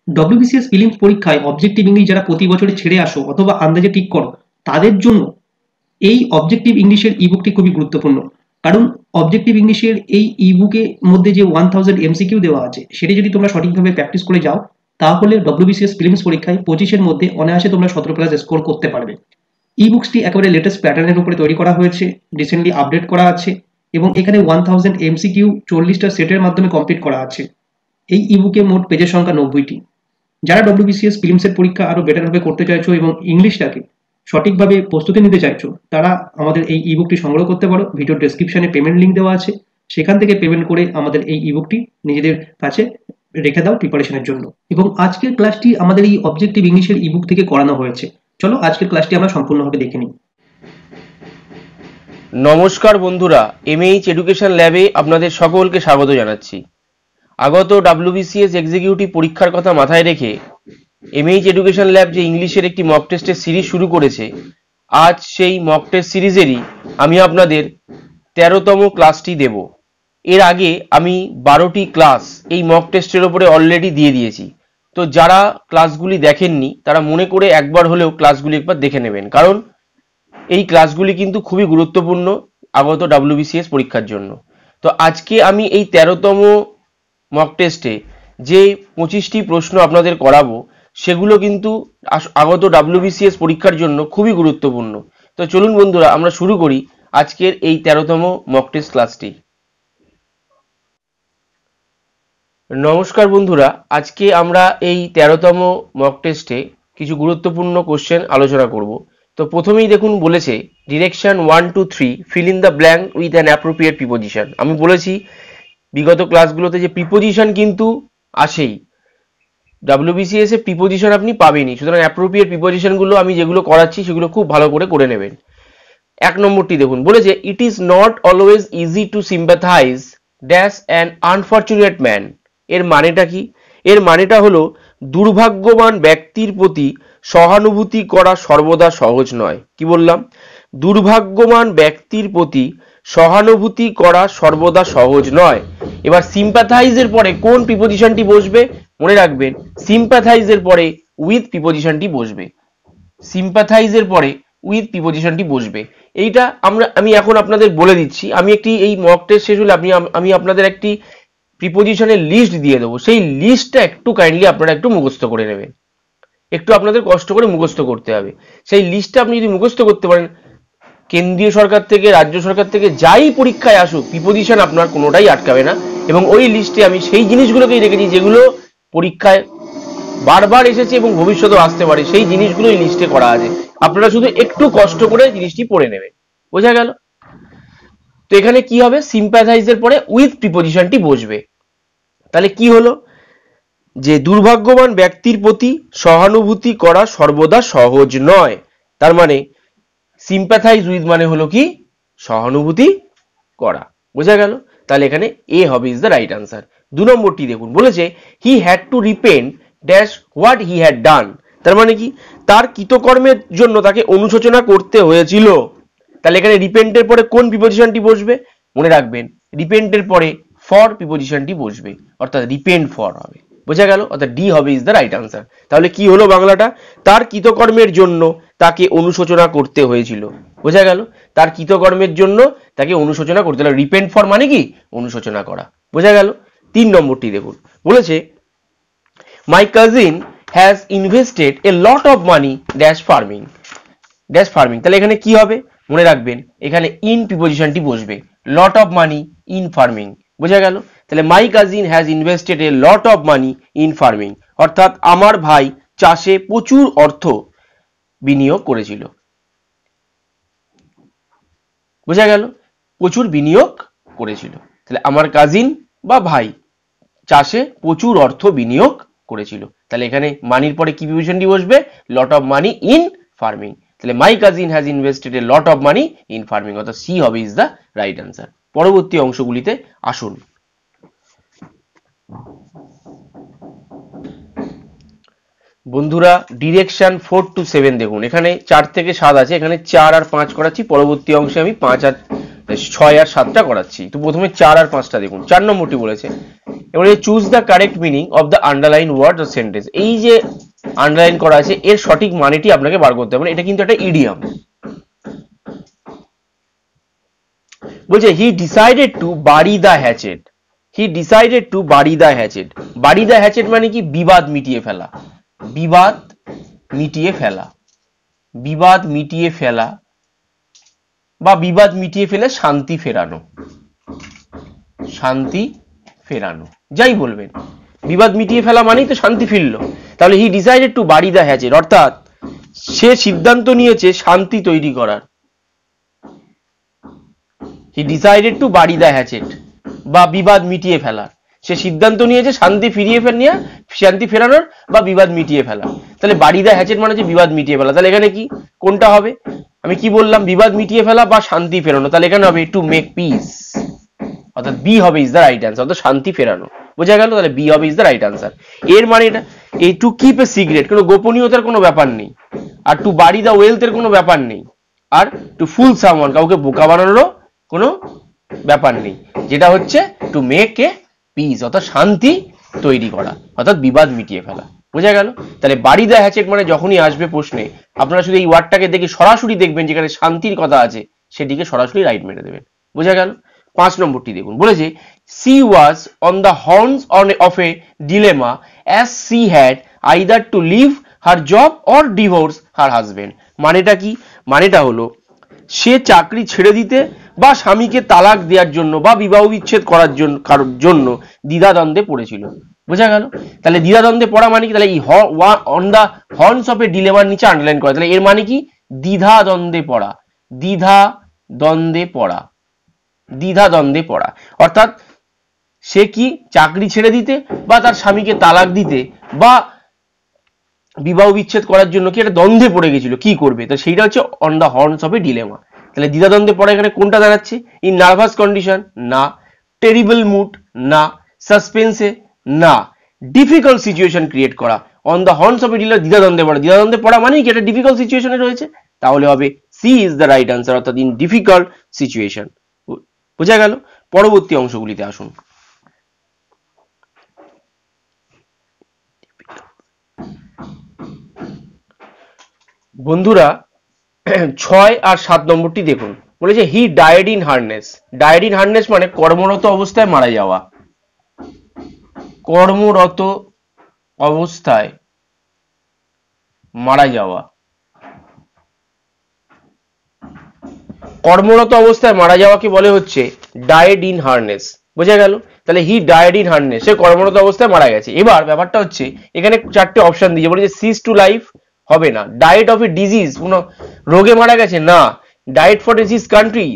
WBCS prelims পরীক্ষায় objective English যারা প্রতি বছরে ছেড়ে আসো অথবা আন্দাজে ঠিক করো, তাদের জন্য এই অবজেক্টিভ ইংলিশের ইবুকটি খুবই গুরুত্বপূর্ণ। কারণ অবজেক্টিভ ইংলিশের এই ইবুকের মধ্যে যে 1000 এমসিকিউ দেওয়া আছে, সেটি যদি তোমরা সঠিকভাবে প্র্যাকটিস করে যাও, তাহলে ডব্লিউবিসিএস প্রিলিমস পরীক্ষায় 25-এর মধ্যে অনায়াসে তোমরা 17+ স্কোর করতে পারবে। ই বুকসটি একেবারে লেটেস্ট প্যাটার্নের উপরে তৈরি করা হয়েছে, রিসেন্টলি আপডেট করা আছে, এবং এখানে 1000 এমসিকিউ 40টা সেটের মাধ্যমে কমপ্লিট করা আছে। এই ইবুকে মোট পেজের সংখ্যা 90টি। যারা ডব্লিউবিসিএস প্রিলিমসের পরীক্ষা আরো বেটারভাবে করতে চাইছো এবং ইংলিশটাকে সঠিকভাবে প্রস্তুতি নিতে চাইছো, তারা আমাদের এই ইবুকটি সংগ্রহ করতে পারো। ভিডিও ডেসক্রিপশনে পেমেন্ট লিঙ্ক দেওয়া আছে, সেখান থেকে পেমেন্ট করে আমাদের এই ইবুকটি নিজেদের কাছে রেখে দাও প্রিপারেশনের জন্য। এবং আজকের ক্লাসটি আমাদের এই অবজেক্টিভ ইংলিশের ইবুক থেকে করানো হয়েছে। চলো আজকের ক্লাসটি আমরা সম্পূর্ণভাবে দেখে নিই। নমস্কার বন্ধুরা, এমএইচ এডুকেশন ল্যাবে আপনাদের সকলকে স্বাগত জানাচ্ছি। আগত ডব্লিউবিসিএস এক্সিকিউটিভ পরীক্ষার কথা মাথায় রেখে এমএইচ এডুকেশন ল্যাব যে ইংলিশের একটি মক টেস্টের সিরিজ শুরু করেছে, আজ সেই মক টেস্ট সিরিজেরই আমি আপনাদের 13তম ক্লাসটি দেব। এর আগে আমি 12টি ক্লাস এই মক টেস্টের ওপরে অলরেডি দিয়ে দিয়েছি। তো যারা ক্লাসগুলি দেখেননি তারা মনে করে একবার হলেও ক্লাসগুলি একবার দেখে নেবেন, কারণ এই ক্লাসগুলি কিন্তু খুবই গুরুত্বপূর্ণ আগত ডব্লিউবিসিএস পরীক্ষার জন্য। তো আজকে আমি এই 13তম মক টেস্টে যে 25টি প্রশ্ন আপনাদের করাবো, সেগুলো কিন্তু আগত ডব্লিউবিসিএস পরীক্ষার জন্য খুবই গুরুত্বপূর্ণ। তো চলুন বন্ধুরা, আমরা শুরু করি আজকের এই 13তম মক টেস্ট ক্লাসটি। নমস্কার বন্ধুরা, আজকে আমরা এই 13তম মক টেস্টে কিছু গুরুত্বপূর্ণ কোশ্চেন আলোচনা করব। তো প্রথমেই দেখুন বলেছে direction 1 to 3 feel in the blank with an appropriate preposition. আমি বলেছি বিগত ক্লাসগুলোতে যে প্রিপোজিশন কিন্তু আসেই, ডব্লিউবিসিএস এ প্রিপোজিশন আপনি পাবেনই, সুতরাং অ্যাপ্রোপ্রিয়েট প্রিপোজিশনগুলো আমি যেগুলো করাচ্ছি সেগুলো খুব ভালো করে নেবেন। 1 নম্বরটি দেখুন বলেছে it is not always easy to sympathise dash an unfortunate man. এর মানেটা কি? এর মানেটা হলো দুর্ভাগ্যবান ব্যক্তির প্রতি সহানুভূতি করা সর্বদা সহজ নয়। কি বললাম? দুর্ভাগ্যবান ব্যক্তির প্রতি সহানুভূতি করা সর্বদা সহজ নয়। এবার সিম্প্যাথাইজের পরে কোন প্রিপোজিশনটি বসবে? মনে রাখবেন, সিম্প্যাথাইজের পরে উইথ প্রিপোজিশনটি বসবে। সিম্প্যাথাইজের পরে উইথ প্রিপোজিশনটি বসবে। এইটা আমি এখন আপনাদের বলে দিচ্ছি। আমি এই মক টেস্ট শেষ হলে আমি আপনাদের একটি প্রিপোজিশনের লিস্ট দিয়ে দেবো। সেই লিস্টটা একটু কাইন্ডলি আপনারা একটু মুখস্থ করে নেবেন। একটু আপনাদের কষ্ট করে মুখস্থ করতে হবে। সেই লিস্টটা আপনি যদি মুখস্থ করতে পারেন, কেন্দ্রীয় সরকার থেকে রাজ্য সরকার থেকে যাই পরীক্ষায় আসুক, প্রিপোজিশন আপনার কোনোটাই আটকাবে না। এবং ওই লিস্টে আমি সেই জিনিসগুলোকেই রেখেছি যেগুলো পরীক্ষায় বারবার এসেছে এবং ভবিষ্যতেও আসতে পারে, সেই জিনিসগুলো এই লিস্টে করা আছে। আপনারা শুধু একটু কষ্ট করে জিনিসটি পড়ে নেবেন। বোঝা গেল? তো এখানে কি হবে? সিম্প্যাথাইজের পরে উইথ প্রিপোজিশনটি বসবে। তাহলে কি হলো? যে দুর্ভাগ্যবান ব্যক্তির প্রতি সহানুভূতি করা সর্বদা সহজ নয়। তার মানে সিম্প্যাথাইজ উইথ মানে হলো কি? সহানুভূতি করা। বোঝা গেল? তাহলে এখানে এ হবে ইজ দ্য রাইট আনসার। 2 নম্বরটি দেখুন বলেছে he had to repent dash what he had done. তার মানে কি? তার কৃতকর্মের জন্য তাকে অনুশোচনা করতে হয়েছিল। তাহলে এখানে রিপেন্টের পরে কোন প্রিপোজিশনটি বসবে? মনে রাখবেন, রিপেন্টের পরে ফর প্রিপোজিশনটি বসবে, অর্থাৎ রিপেন্ট ফর হবে। বোঝা গেল? অর্থাৎ ডি হবে ইজ দ্য রাইট আনসার। তাহলে কি হলো বাংলাটা? তার কৃতকর্মের জন্য তাকে অনুশোচনা করতে হয়েছিল। বোঝা গেল? তার কৃতকর্মের জন্য তাকে অনুশোচনা করতে হলো। রিপেন্ট ফর মানে কি? অনুশোচনা করা। বোঝা গেল? 3 নম্বরটি দেখুন বলেছে মাই cousin has invested a lot of money dash farming. Dash farming, তাহলে এখানে কি হবে? মনে রাখবেন, এখানে ইন প্রিপোজিশনটি বসবে। Lot of money in farming. বোঝা গেল? তাহলে my cousin has invested a lot of money in farming, অর্থাৎ আমার ভাই চাষে প্রচুর অর্থ বিনিয়োগ করেছিল। বোঝা গেল? প্রচুর বিনিয়োগ করেছিল। তাহলে আমার কাজিন বা ভাই চাষে প্রচুর অর্থ বিনিয়োগ করেছিল। তাহলে এখানে মানির পরে কি প্রিপোজিশনটি বসবে? Lot of money in farming. তাহলে my cousin has invested a lot of money in farming, অর্থাৎ সি হবে ইজ দ্য রাইট আনসার। পরবর্তী অংশগুলিতে আসুন। বন্ধুরা ডিরেকশন 4 to 7 দেখুন, এখানে 4 থেকে 7 আছে, এখানে 4 আর 5 করাচ্ছি। পরবর্তী অংশে আমি 5 আর 6 আর 7টা করাচ্ছি। তো প্রথমে 4 আর 5টা দেখুন। 4 নম্বরটি বলেছে এবারে choose the correct meaning of the underline word or sentence. এই যে আন্ডারলাইন করা আছে এর সঠিক মানেটি আপনাকে বার করতে হবে, এটা কিন্তু একটা ইডিয়াম। বলছে he decided to BARI the hatchet, he decided to BARI the hatchet. BARI the hatchet মানে কি? বিবাদ মিটিয়ে ফেলা, বিবাদ মিটিয়ে ফেলা, বিবাদ মিটিয়ে ফেলা বা বিবাদ মিটিয়ে ফেলে শান্তি ফেরানো, শান্তি ফেরানো, যাই বলবেন। বিবাদ মিটিয়ে ফেলা মানেই তো শান্তি ফিরল। তাহলে he decided to BARI the hatchet, অর্থাৎ সে সিদ্ধান্ত নিয়েছে শান্তি তৈরি করার। He decided to BARI the hatchet বা বিবাদ মিটিয়ে ফেলার, সে সিদ্ধান্ত নিয়েছে শান্তি ফিরিয়ে ফেলিয়ে শান্তি ফেরানোর বা বিবাদ মিটিয়ে ফেলা। তাহলে বারি দ্য হ্যাচেট মানে হচ্ছে বিবাদ মিটিয়ে ফেলা। তাহলে এখানে কি কোনটা হবে? আমি কি বললাম? বিবাদ মিটিয়ে ফেলা বা শান্তি ফেরানো। তাহলে এখানে হবে টু মেক পিস, অর্থাৎ বি হবে ইজ দ্য রাইট অ্যান্সার, অর্থাৎ শান্তি ফেরানো। বোঝা গেল? তাহলে বি হবে ইজ দ্য রাইট অ্যান্সার। এর মানে এটা এই টু কিপ এ সিক্রেট, কোনো গোপনীয়তার কোনো ব্যাপার নেই, আর টু বারি দ্য ওয়েলথের কোনো ব্যাপার নেই, আর টু ফুল সামওয়ান কাউকে বোকা বানানোরও কোনো ব্যাপার নেই, যেটা হচ্ছে টু মেক এ পিস, অর্থাৎ শান্তি তৈরি করা, অর্থাৎ বিবাদ মিটিয়ে ফেলা। বোঝা গেল? তাহলে বারি দ্য হ্যাচেট মানে যখনই আসবে প্রশ্নে আপনারা শুধু এই ওয়ার্ডটাকে দেখে সরাসরি দেখবেন যেখানে শান্তির কথা আছে সেটিকে সরাসরি রাইট মেরে দেবেন। বোঝা গেল? 5 নম্বরটি দেখুন, বলেছে she was on the horns of a dilemma as she had either to leave her job or divorce her husband. মানেটা কি? মানেটা হলো সে চাকরি ছেড়ে দিতে বা স্বামীকে তালাক দেওয়ার জন্য বা বিবাহ বিচ্ছেদ করার জন্য দ্বিধাদ্বন্দ্বে পড়েছিল। বোঝা গেল? তাহলে দ্বিধাদ্বন্দ্বে পড়া মানে কি? তাহলে এই অন দা হর্নস অফ এ ডিলেমার নিচে আন্ডারলাইন করা, তাহলে এর মানে কি? দ্বিধাদ্বন্দ্বে পড়া, দ্বিধাদ্বন্দ্বে পড়া, দ্বিধাদ্বন্দ্বে পড়া, অর্থাৎ সে কি চাকরি ছেড়ে দিতে বা তার স্বামীকে তালাক দিতে বা বিবাহ বিচ্ছেদ করার জন্য কি একটা দ্বন্দ্বে পড়ে গেছিল, কি করবে? তো সেইটা হচ্ছে on the horns of a dilemma. তাহলে দ্বিধাদ্বন্দ্বে পড়া এখানে কোনটা দাঁড়াচ্ছে? ইন নার্ভাস কন্ডিশন না, টেরিবল মুড না, সাসপেন্সে না, ডিফিকাল্ট সিচুয়েশন ক্রিয়েট করা। On the horns of a dilemma দ্বিধাদ্বন্দ্বে পড়া, দ্বিধাদ্বন্দ্বে পড়া মানে কি একটা ডিফিকাল্ট সিচুয়েশনে রয়েছে, তাহলে হবে C is the right answer, অর্থাৎ ইন ডিফিকাল্ট সিচুয়েশন। বোঝা গেল? পরবর্তী অংশগুলিতে আসুন। বন্ধুরা 6 আর 7 নম্বরটি দেখুন, বলেছে he died in harness. Died in harness মানে কর্মরত অবস্থায় মারা যাওয়া, কর্মরত অবস্থায় মারা যাওয়া, কর্মরত অবস্থায় মারা যাওয়াকে বলে হচ্ছে ডায়েড ইন হার্নেস। বোঝা গেল? তাহলে হি ডায়েড ইন হার্নেস, সে কর্মরত অবস্থায় মারা গেছে। এবার ব্যাপারটা হচ্ছে এখানে 4টে অপশন দিয়েছে, বলেছে সিজ টু লাইফ হবে না, ডায়েট অফ এ ডিজিজ কোনো রোগে মারা গেছে না, ডায়েট ফর ডিজিজ কান্ট্রি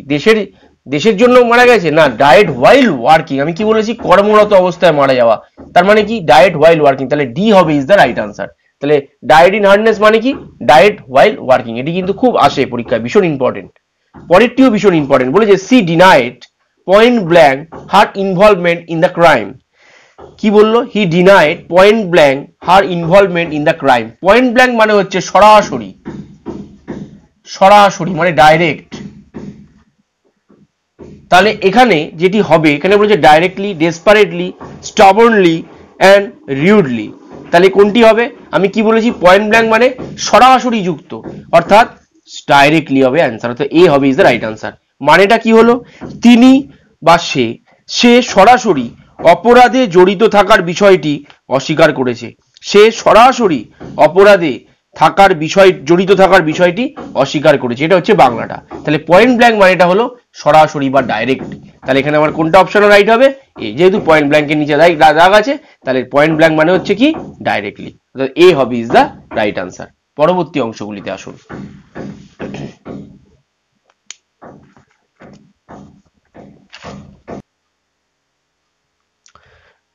দেশের জন্য মারা গেছে না, ডায়েট ওয়াইল ওয়ার্কিং, আমি কি বলেছি? কর্মরত অবস্থায় মারা যাওয়া, তার মানে কি? ডায়েট ওয়াইল ওয়ার্কিং। তাহলে ডি হবে ইজ দ্য রাইট আনসার। তাহলে ডায়েট ইন হার্নেস মানে কি? ডায়েট ওয়াইল ওয়ার্কিং। এটি কিন্তু খুব আসে পরীক্ষায়, ভীষণ ইম্পর্টেন্ট। পরেরটিও ভীষণ ইম্পর্টেন্ট, বলেছে she denied point blank her involvement in the crime. কি বললো? He denied point blank her involvement in the crime. Point blank মানে হচ্ছে সরাসরি, সরাসরি মানে ডাইরেক্ট। তাহলে এখানে যেটি হবে, এখানে বলেছে ডাইরেক্টলি, ডেসপারেটলি, স্টাবর্নলি অ্যান্ড রিউডলি। তাহলে কোনটি হবে? আমি কি বলেছি? পয়েন্ট ব্ল্যাঙ্ক মানে সরাসরি যুক্ত, অর্থাৎ ডাইরেক্টলি হবে অ্যান্সার, অর্থাৎ এ হবে ইজ দ্য রাইট আনসার। মানেটা কি হলো? তিনি বা সে সরাসরি অপরাধে জড়িত থাকার বিষয়টি অস্বীকার করেছে, সে সরাসরি অপরাধে জড়িত থাকার বিষয়টি অস্বীকার করেছে, এটা হচ্ছে বাংলাটা। তাহলে পয়েন্ট ব্ল্যাঙ্ক মানেটা হলো সরাসরি বা ডাইরেক্ট। তাহলে এখানে আমার কোনটা অপশন রাইট হবে? এই যেহেতু পয়েন্ট ব্ল্যাঙ্কের নিচে দাগ আছে, তাহলে পয়েন্ট ব্ল্যাঙ্ক মানে হচ্ছে কি? ডাইরেক্টলি, অর্থাৎ এ হবে ইজ দ্য রাইট আনসার। পরবর্তী অংশগুলিতে আসুন।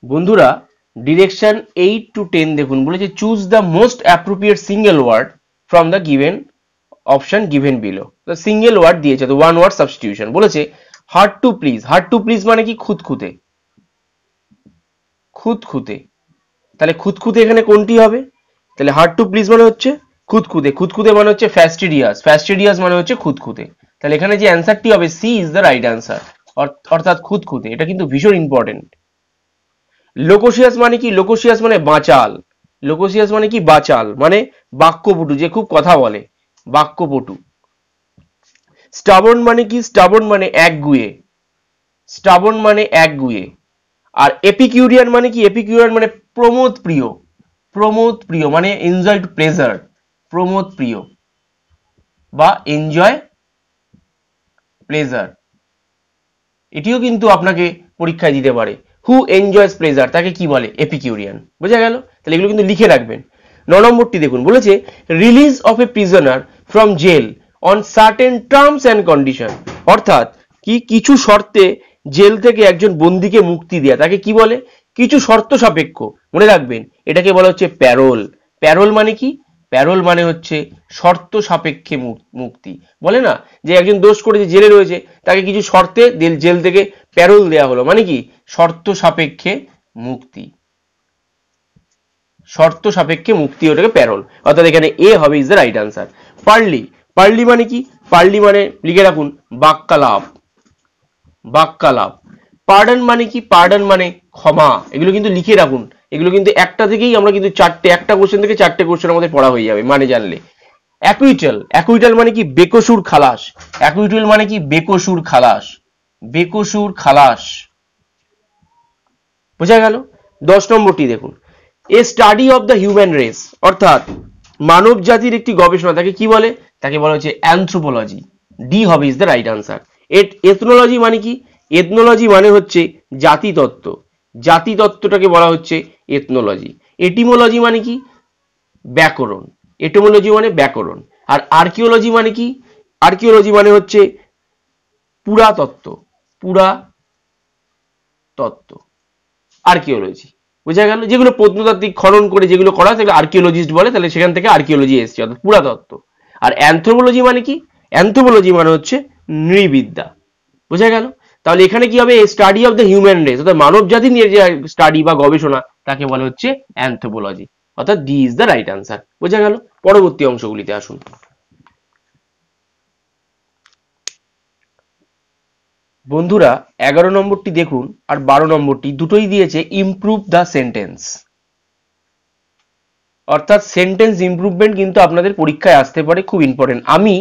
বন্ধুরা ডিরেকশন 8 to 10 দেখুন, বলেছে choose the most appropriate single word from the given option given below. তো সিঙ্গেল ওয়ার্ড দিয়েছে, তো ওয়ান ওয়ার্ড সাবস্টিটিউশন। বলেছে hard to please. Hard to please মানে কি? খুঁতখুঁতে, খুঁতখুঁতে। তাহলে খুঁতখুঁতে এখানে কোনটি হবে? তাহলে হার্ড টু প্লিজ মানে হচ্ছে খুঁতখুঁতে, খুঁতখুঁতে মানে হচ্ছে ফ্যাস্টিডিয়াস, ফ্যাস্টিডিয়াস মানে হচ্ছে খুঁতখুঁতে। তাহলে এখানে যে অ্যান্সারটি হবে C is the right answer, অর্থাৎ খুঁতখুঁতে। এটা কিন্তু ভীষণ ইম্পর্টেন্ট। লোকোসিয়াস মানে কি? লোকোসিয়াস মানে বাচাল। লোকোসিয়াস মানে কি? বাচাল, মানে বাক্যপটু, যে খুব কথা বলে, বাক্যপটু। স্টাবন মানে কি? স্টাবন মানে একগুঁয়ে। স্টাবন মানে একগুঁয়ে। আর এপিকিউরিয়ান মানে কি? এপিকিউরিয়ান মানে প্রমোদ প্রিয়। প্রমোদ প্রিয় মানে এনজয় টু প্লেজার, প্রমোদ প্রিয় বা এনজয় প্লেজার। এটিও কিন্তু আপনাকে পরীক্ষায় দিতে পারে। হু এনজয়স প্লেজার, তাকে কি বলে? এপিকিউরিয়ান। বোঝা গেল? তাহলে এগুলো কিন্তু লিখে রাখবেন। 9 নম্বরটি দেখুন, বলেছে release of a prisoner from jail on certain terms and condition. অর্থাৎ কি, কিছু শর্তে জেল থেকে একজন বন্দীকে মুক্তি দেয়া, তাকে কি বলে? কিছু শর্ত সাপেক্ষ। মনে রাখবেন, এটাকে বলা হচ্ছে প্যারোল। প্যারোল মানে কি? প্যারোল মানে হচ্ছে শর্ত সাপেক্ষে মুক্তি। বলে না যে একজন দোষ করেছে, জেলে রয়েছে, তাকে কিছু শর্তে জেল থেকে প্যারোল দেয়া হলো, মানে কি? শর্ত সাপেক্ষে মুক্তি। শর্ত সাপেক্ষে মুক্তি, ওটাকে প্যারোল। অর্থাৎ এখানে এ হবে is the right answer. Parli, Parli মানে কি? পার্লি মানে লিখে রাখুন বাক্যালাপ, বাক্যালাপ। পার্ডন মানে কি? পার্ডন মানে ক্ষমা। এগুলো কিন্তু লিখে রাখুন, এগুলো কিন্তু একটা থেকেই আমরা কিন্তু চারটে, একটা কোশ্চেন থেকে চারটে কোশ্চেন আমাদের পড়া হয়ে যাবে মানে জানলে। অ্যাকুইটাল, অ্যাকুইটাল মানে কি? বেকসুর খালাস। অ্যাকুইটাল মানে কি? বেকসুর খালাস, বেকসুর খালাস। বোঝা গেল? 10 নম্বরটি দেখুন, a study of the human race, অর্থাৎ মানব জাতির একটি গবেষণা, তাকে কি বলে? তাকে বলা হচ্ছে অ্যানথ্রোপোলজি। ডি হবে is the right answer. Ethnology মানে কি? এথনোলজি মানে হচ্ছে জাতিতত্ত্ব। জাতিতত্ত্বটাকে বলা হচ্ছে এথনোলজি। এটিমোলজি মানে কি? ব্যাকরণ। এটিমোলজি মানে ব্যাকরণ। আর আর্কিওলজি মানে কি? আর্কিওলজি মানে হচ্ছে পুরাতত্ত্ব, পুরাতত্ত্ব, আর্কিওলজি। বোঝা গেল? যেগুলো প্রত্নতাত্ত্বিক খনন করে যেগুলো করা, সেগুলো আর্কিওলজিস্ট বলে, তাহলে সেখান থেকে আর্কিওলজি এসছে, অর্থাৎ পুরাতত্ত্ব। আর অ্যানথ্রোপোলজি মানে কি? অ্যানথ্রোপোলজি মানে হচ্ছে নৃবিদ্যা। বোঝা গেল? তাহলে এখানে কি হবে? Study of the human race, অর্থাৎ মানব জাতি নিয়ে যে স্টাডি বা গবেষণা, তাকে বলা হচ্ছে অ্যানথ্রোপোলজি। অর্থাৎ D is the right answer. বোঝা গেল? পরবর্তী অংশগুলিতে আসুন। বন্ধুরা 11 নম্বরটি দেখুন আর 12 নম্বরটি দুটোই দিয়েছে ইমপ্রুভ দ্য সেন্টেন্স। অর্থাৎ সেন্টেন্স ইমপ্রুভমেন্ট কিন্তু আপনাদের পরীক্ষায় আসতে পারে, খুব ইম্পর্টেন্ট। আমি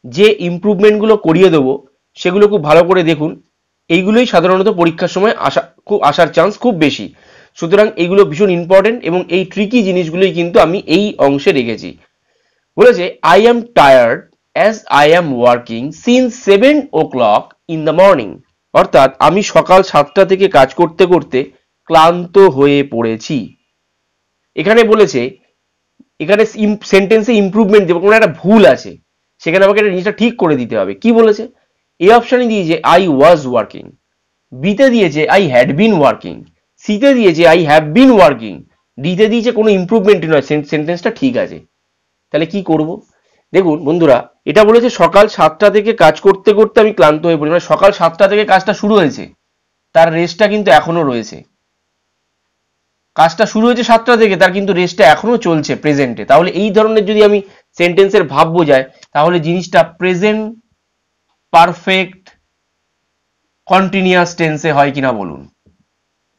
যে ইমপ্রুভমেন্টগুলো করিয়ে দেবো সেগুলো খুব ভালো করে দেখুন। এইগুলোই সাধারণত পরীক্ষার সময় আসার চান্স খুব বেশি। সুতরাং এইগুলো ভীষণ ইম্পর্টেন্ট এবং এই ট্রিকি জিনিসগুলোই কিন্তু আমি এই অংশে রেখেছি। বলেছে I am tired as I am working since 7 o'clock in the morning. অর্থাৎ আমি সকাল 7টা থেকে কাজ করতে করতে ক্লান্ত হয়ে পড়েছি। এখানে বলেছে, এখানে সেন্টেন্সে ইমপ্রুভমেন্ট দেবো, কোনো একটা ভুল আছে, সেখানে আমাকে একটা জিনিসটা ঠিক করে দিতে হবে। কি বলেছে? এ অপশনে দিয়েছে আই ওয়াজ ওয়ার্কিং, বিতে দিয়েছে আই হ্যাড বিন ওয়ার্কিং, সিতে দিয়েছে আই হ্যাভ বিন ওয়ার্কিং, ডিতে দিয়েছে কোনো ইমপ্রুভমেন্ট নয়, সেন্টেন্সটা ঠিক আছে। তাহলে কি করব? দেখুন বন্ধুরা, এটা বলেছে সকাল 7টা থেকে কাজ করতে করতে আমি ক্লান্ত হয়ে পড়ি, মানে সকাল 7টা থেকে কাজটা শুরু হয়েছে, তার রেস্টটা কিন্তু এখনো রয়েছে। কাজটা শুরু হয়েছে 7টা থেকে, তার কিন্তু রেস্টটা এখনো চলছে প্রেজেন্টে। তাহলে এই ধরনের যদি আমি সেন্টেন্সের ভাব বোঝাই, তাহলে জিনিসটা প্রেজেন্ট পারফেক্ট কন্টিনিউয়াস টেন্সে হয় কিনা বলুন।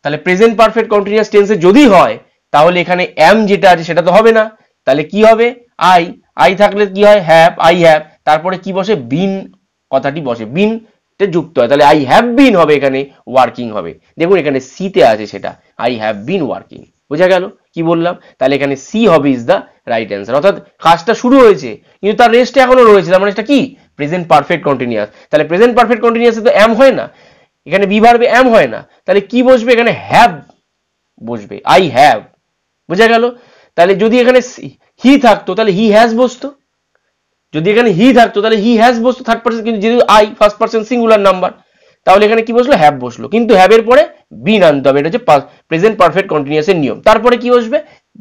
তাহলে প্রেজেন্ট পারফেক্ট কন্টিনিউয়াস টেন্সে যদি হয়, তাহলে এখানে অ্যাম যেটা আছে সেটা তো হবে না। তাহলে কি হবে? আই, আই থাকলে কি হয়? হ্যাভ, আই হ্যাভ, তারপরে কি বসে? বিন কথাটি বসে, বিন যুক্ত হয়, তাহলে আই হ্যাভ বিন হবে, এখানে ওয়ার্কিং হবে। দেখুন এখানে সিতে আছে সেটা, আই হ্যাভ বিন ওয়ার্কিং। বোঝা গেল কি বললাম? তাহলে এখানে সি হবে ইজ দ্য রাইট অ্যান্সার। অর্থাৎ কাজটা শুরু হয়েছে কিন্তু তার রেস্ট এখনো রয়েছে, তার মানে এটা কি? Present perfect continuous. তাহলে প্রেজেন্ট পারফেক্ট কন্টিনিউয়াসে তো অ্যাম হয় না, এখানে বি ভার্বে অ্যাম হয় না, তাহলে কি বসবে? এখানে হ্যাভ বসবে, আই হ্যাভ। বোঝা গেল? তাহলে যদি এখানে হি থাকতো তাহলে হি হ্যাজ বসতো, যদি এখানে হি থাকতো তাহলে হি হ্যাজ বসতো থার্ড পারসন, কিন্তু যেহেতু I first person singular number, তাহলে এখানে কি বসলো? হ্যাভ বসলো, কিন্তু হ্যাভের পরে বিন আনতে হবে, এটা হচ্ছে প্রেজেন্ট পারফেক্ট কন্টিনিউয়াসের নিয়ম। তারপরে কি বসবে?